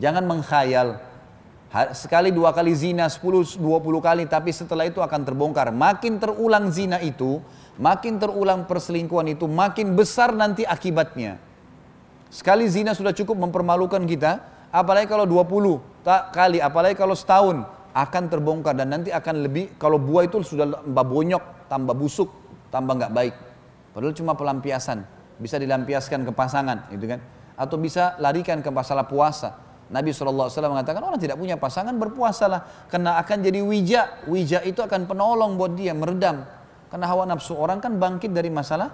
Jangan mengkhayal. Sekali, dua kali zina, 10, 20 kali, tapi setelah itu akan terbongkar. Makin terulang zina itu, makin terulang perselingkuhan itu, makin besar nanti akibatnya. Sekali zina sudah cukup mempermalukan kita, apalagi kalau 20 kali, apalagi kalau setahun, akan terbongkar dan nanti akan lebih, kalau buah itu sudah tambah bonyok, tambah busuk, tambah nggak baik. Padahal cuma pelampiasan, bisa dilampiaskan ke pasangan, gitu kan. Atau bisa larikan ke masalah puasa. Nabi SAW mengatakan orang tidak punya pasangan berpuasalah. Karena akan jadi wija. Wija itu akan penolong buat dia, meredam. Karena hawa nafsu orang kan bangkit dari masalah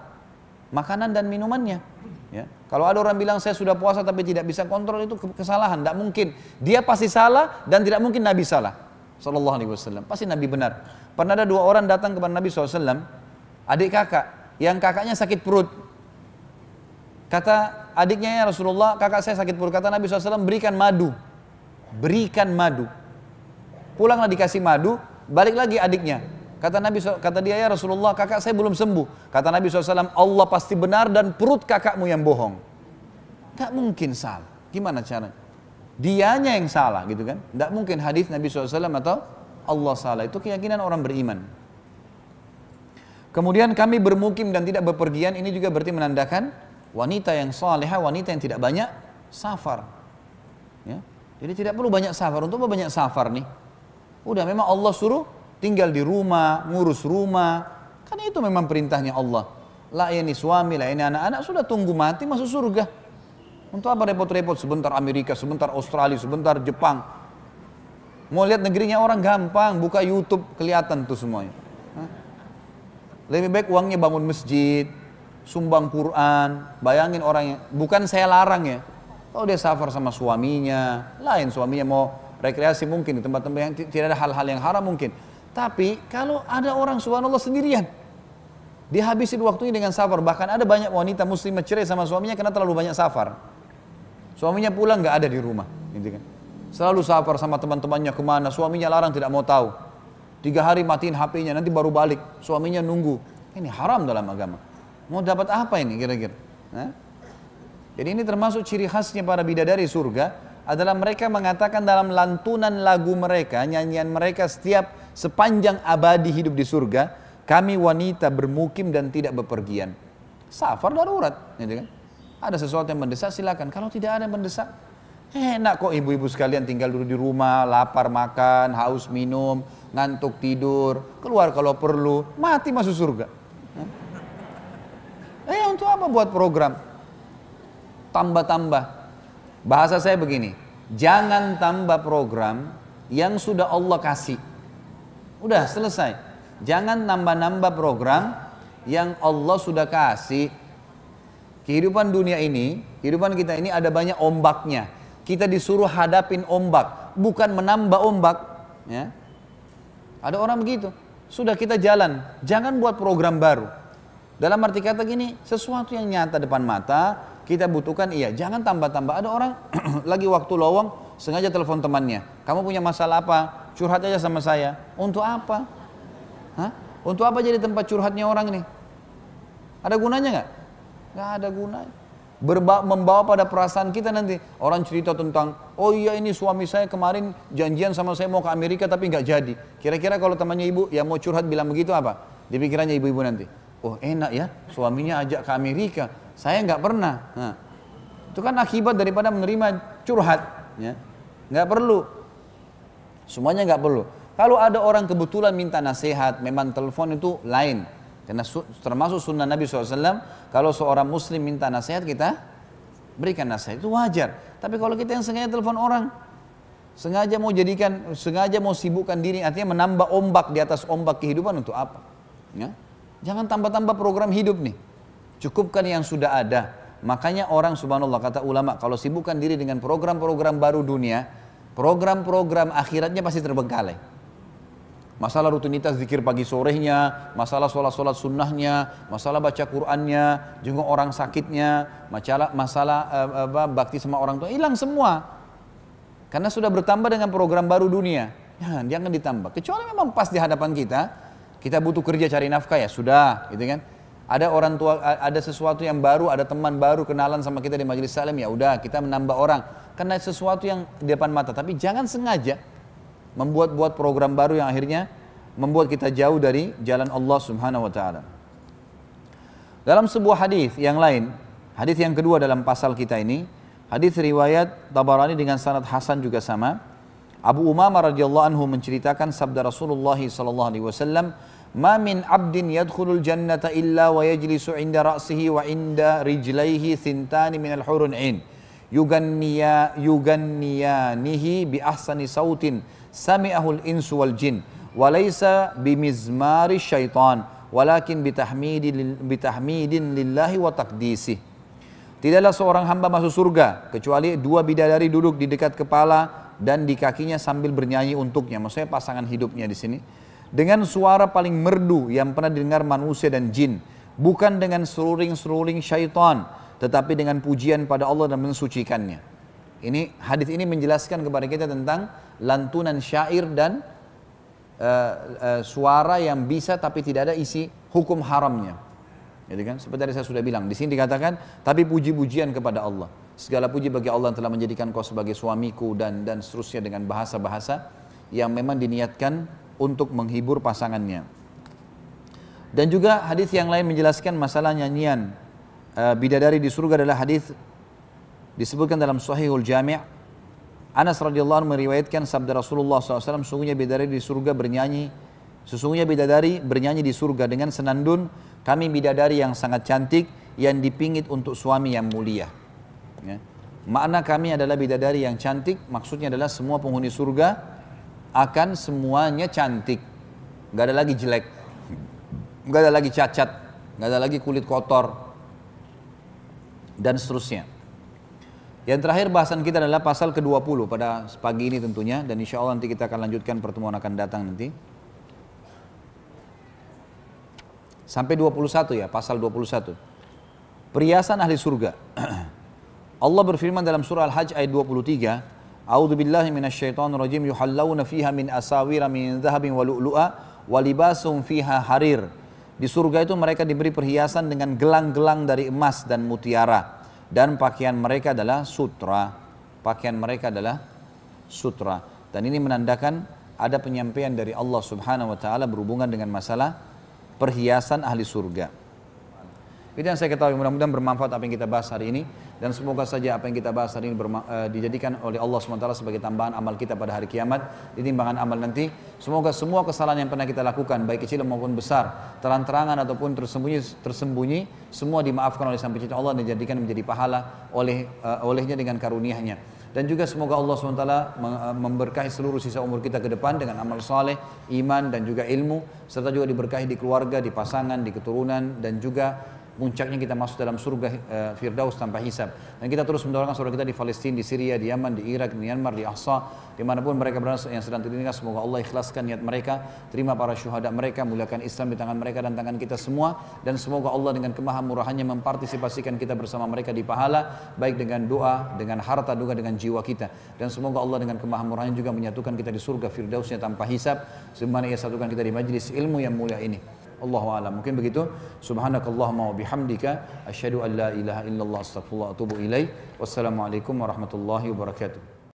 makanan dan minumannya. Ya. Kalau ada orang bilang saya sudah puasa tapi tidak bisa kontrol, itu kesalahan. Tidak mungkin. Dia pasti salah dan tidak mungkin Nabi salah. Sallallahu alaihi wasallam. Pasti Nabi benar. Pernah ada 2 orang datang kepada Nabi SAW, adik kakak, yang kakaknya sakit perut. Kata adiknya, ya Rasulullah, kakak saya sakit perut. Kata Nabi SAW, berikan madu. Berikan madu. Pulanglah dikasih madu, balik lagi adiknya. Kata dia, ya Rasulullah, kakak saya belum sembuh. Kata Nabi SAW, Allah pasti benar dan perut kakakmu yang bohong. Gak mungkin salah. Gimana caranya? Dianya yang salah gitu kan. Tidak mungkin hadis Nabi SAW atau Allah salah. Itu keyakinan orang beriman. Kemudian kami bermukim dan tidak bepergian. Ini juga berarti menandakan wanita yang salihah, wanita yang tidak banyak safar. Ya. Jadi tidak perlu banyak safar. Untuk apa banyak safar nih? Udah memang Allah suruh tinggal di rumah, ngurus rumah. Kan itu memang perintahnya Allah. Layani suami, layani anak-anak, sudah tunggu mati masuk surga. Untuk apa repot-repot sebentar Amerika, sebentar Australia, sebentar Jepang. Mau lihat negerinya orang gampang, buka YouTube kelihatan tuh semuanya. Lebih baik uangnya bangun masjid, sumbang Quran. Bayangin orang yang, bukan saya larang ya. Kalau dia safar sama suaminya, lain suaminya mau rekreasi mungkin di tempat-tempat yang tidak ada hal-hal yang haram mungkin. Tapi kalau ada orang subhanallah sendirian, dia habisin waktunya dengan safar. Bahkan ada banyak wanita muslimah cerai sama suaminya karena terlalu banyak safar. Suaminya pulang nggak ada di rumah, gitu kan. Selalu safar sama teman-temannya kemana, suaminya larang tidak mau tahu. 3 hari matiin HP-nya, nanti baru balik, suaminya nunggu. Ini haram dalam agama. Mau dapat apa ini kira-kira? Jadi ini termasuk ciri khasnya para bidadari surga, adalah mereka mengatakan dalam lantunan lagu mereka, nyanyian mereka setiap sepanjang abadi hidup di surga, kami wanita bermukim dan tidak bepergian. Safar darurat, gitu kan. Ada sesuatu yang mendesak silakan. Kalau tidak ada yang mendesak, enak kok ibu-ibu sekalian tinggal dulu di rumah, lapar makan, haus minum, ngantuk tidur, keluar kalau perlu, mati masuk surga. Untuk apa buat program? Tambah-tambah. Bahasa saya begini, jangan tambah program yang sudah Allah kasih. Udah selesai. Jangan nambah-nambah program yang Allah sudah kasih. Kehidupan dunia ini, kehidupan kita ini ada banyak ombaknya. Kita disuruh hadapin ombak, bukan menambah ombak. Ya. Ada orang begitu. Sudah kita jalan, jangan buat program baru. Dalam arti kata gini, sesuatu yang nyata depan mata, kita butuhkan iya. Jangan tambah-tambah. Ada orang lagi waktu lowong, sengaja telepon temannya. Kamu punya masalah apa? Curhat aja sama saya. Untuk apa? Untuk apa jadi tempat curhatnya orang ini? Ada gunanya nggak? Nggak ada gunanya. Membawa pada perasaan kita nanti. Orang cerita tentang, oh iya ini suami saya kemarin janjian sama saya mau ke Amerika tapi nggak jadi. Kira-kira kalau temannya ibu yang mau curhat bilang begitu apa? Di pikirannya ibu-ibu nanti. Oh enak ya, suaminya ajak ke Amerika. Saya nggak pernah. Nah, itu kan akibat daripada menerima curhat. Ya. Nggak perlu. Semuanya nggak perlu. Kalau ada orang kebetulan minta nasihat, memang telepon itu lain. Karena termasuk sunnah Nabi SAW, kalau seorang muslim minta nasihat kita berikan nasihat, itu wajar. Tapi kalau kita yang sengaja telepon orang, sengaja mau sibukkan diri, artinya menambah ombak di atas ombak kehidupan untuk apa? Ya? Jangan tambah-tambah program hidup nih. Cukupkan yang sudah ada. Makanya orang subhanallah kata ulama, kalau sibukkan diri dengan program-program baru dunia, program-program akhiratnya pasti terbengkalai. Masalah rutinitas zikir pagi sorenya, masalah sholat sunnahnya, masalah baca Qur'annya, jenguk orang sakitnya, masalah bakti sama orang tua, hilang semua. Karena sudah bertambah dengan program baru dunia. Jangan ditambah. Kecuali memang pas di hadapan kita butuh kerja cari nafkah ya sudah, gitu kan. Ada orang tua, ada sesuatu yang baru, ada teman baru kenalan sama kita di majelis salim, ya udah kita menambah orang. Karena sesuatu yang di depan mata, tapi jangan sengaja membuat program baru yang akhirnya membuat kita jauh dari jalan Allah Subhanahu wa taala. Dalam sebuah hadis yang lain, hadis yang kedua dalam pasal kita ini, hadis riwayat Tabarani dengan sanad hasan juga sama. Abu Umamah radhiyallahu anhu menceritakan sabda Rasulullah sallallahu alaihi wasallam, ma min abdin yadkhulul jannata illa wa yajlisu inda ra'sihi wa inda rijlaihi thintani minal hurun in yuganniyanihi bi ahsani sautin sami'ahul insu wal jin wa laysa bimizmari syaitan walakin bitahmidin lillahi wa taqdisih. Tidaklah seorang hamba masuk surga kecuali 2 bidadari duduk di dekat kepala dan di kakinya sambil bernyanyi untuknya. Maksudnya pasangan hidupnya di sini. Dengan suara paling merdu yang pernah didengar manusia dan jin. Bukan dengan seruling-seruling syaitan, tetapi dengan pujian pada Allah dan mensucikannya. Hadis ini menjelaskan kepada kita tentang lantunan syair dan suara yang bisa tapi tidak ada isi hukum haramnya. Jadi kan, seperti tadi saya sudah bilang, di sini dikatakan, tapi puji-pujian kepada Allah. Segala puji bagi Allah yang telah menjadikan kau sebagai suamiku dan seterusnya dengan bahasa-bahasa yang memang diniatkan untuk menghibur pasangannya. Dan juga hadis yang lain menjelaskan masalah nyanyian bidadari di surga adalah hadis disebutkan dalam Sahihul Jami'. Anas radhiyallahu anhu meriwayatkan sabda Rasulullah SAW, sesungguhnya bidadari di surga bernyanyi di surga dengan senandun, kami bidadari yang sangat cantik yang dipingit untuk suami yang mulia. Ya. Makna kami adalah bidadari yang cantik, maksudnya adalah semua penghuni surga akan semuanya cantik. Gak ada lagi jelek, gak ada lagi cacat, gak ada lagi kulit kotor, dan seterusnya. Yang terakhir bahasan kita adalah pasal ke-20 pada pagi ini tentunya, dan insya Allah nanti kita akan lanjutkan pertemuan akan datang nanti. Sampai 21 ya, pasal 21. Perhiasan ahli surga. Allah berfirman dalam surah Al-Hajj ayat 23, A'udzu billahi minasyaitonir rajim, yuhallawna fiha min asawira min dhahabin wa lu'lu'a wa libasum fiha harir. Di surga itu mereka diberi perhiasan dengan gelang-gelang dari emas dan mutiara, dan pakaian mereka adalah sutra. Pakaian mereka adalah sutra. Dan ini menandakan ada penyampaian dari Allah Subhanahu wa taala berhubungan dengan masalah perhiasan ahli surga. Itu yang saya ketahui, mudah-mudahan bermanfaat apa yang kita bahas hari ini, dan semoga saja apa yang kita bahas hari ini dijadikan oleh Allah SWT sebagai tambahan amal kita pada hari kiamat, di timbangan amal nanti. Semoga semua kesalahan yang pernah kita lakukan, baik kecil maupun besar, terang-terangan ataupun tersembunyi, semua dimaafkan oleh Sang Pencipta Allah dan dijadikan menjadi pahala olehnya dengan karunia-Nya. Dan juga semoga Allah SWT memberkahi seluruh sisa umur kita ke depan dengan amal saleh, iman dan juga ilmu, serta juga diberkahi di keluarga, di pasangan, di keturunan, dan juga puncaknya kita masuk dalam surga Firdaus tanpa hisab. Dan kita terus mendoakan saudara kita di Palestina, di Syria, di Yaman, di Irak, di Myanmar, di Ahsa, dimanapun mereka berada yang sedang tertindas, semoga Allah ikhlaskan niat mereka, terima para syuhada mereka, muliakan Islam di tangan mereka dan tangan kita semua, dan semoga Allah dengan kemahamurahannya mempartisipasikan kita bersama mereka di pahala, baik dengan doa, dengan harta, juga dengan jiwa kita. Dan semoga Allah dengan kemahamurahannya juga menyatukan kita di surga Firdausnya tanpa hisab, sebagaimana Ia satukan kita di majlis ilmu yang mulia ini. Allahu a'lam. Mungkin begitu. Subhanakallahumma wa bihamdika asyhadu an la ilaha illallah astaghfirullah wa atubu ilaih. Wassalamualaikum warahmatullahi wabarakatuh.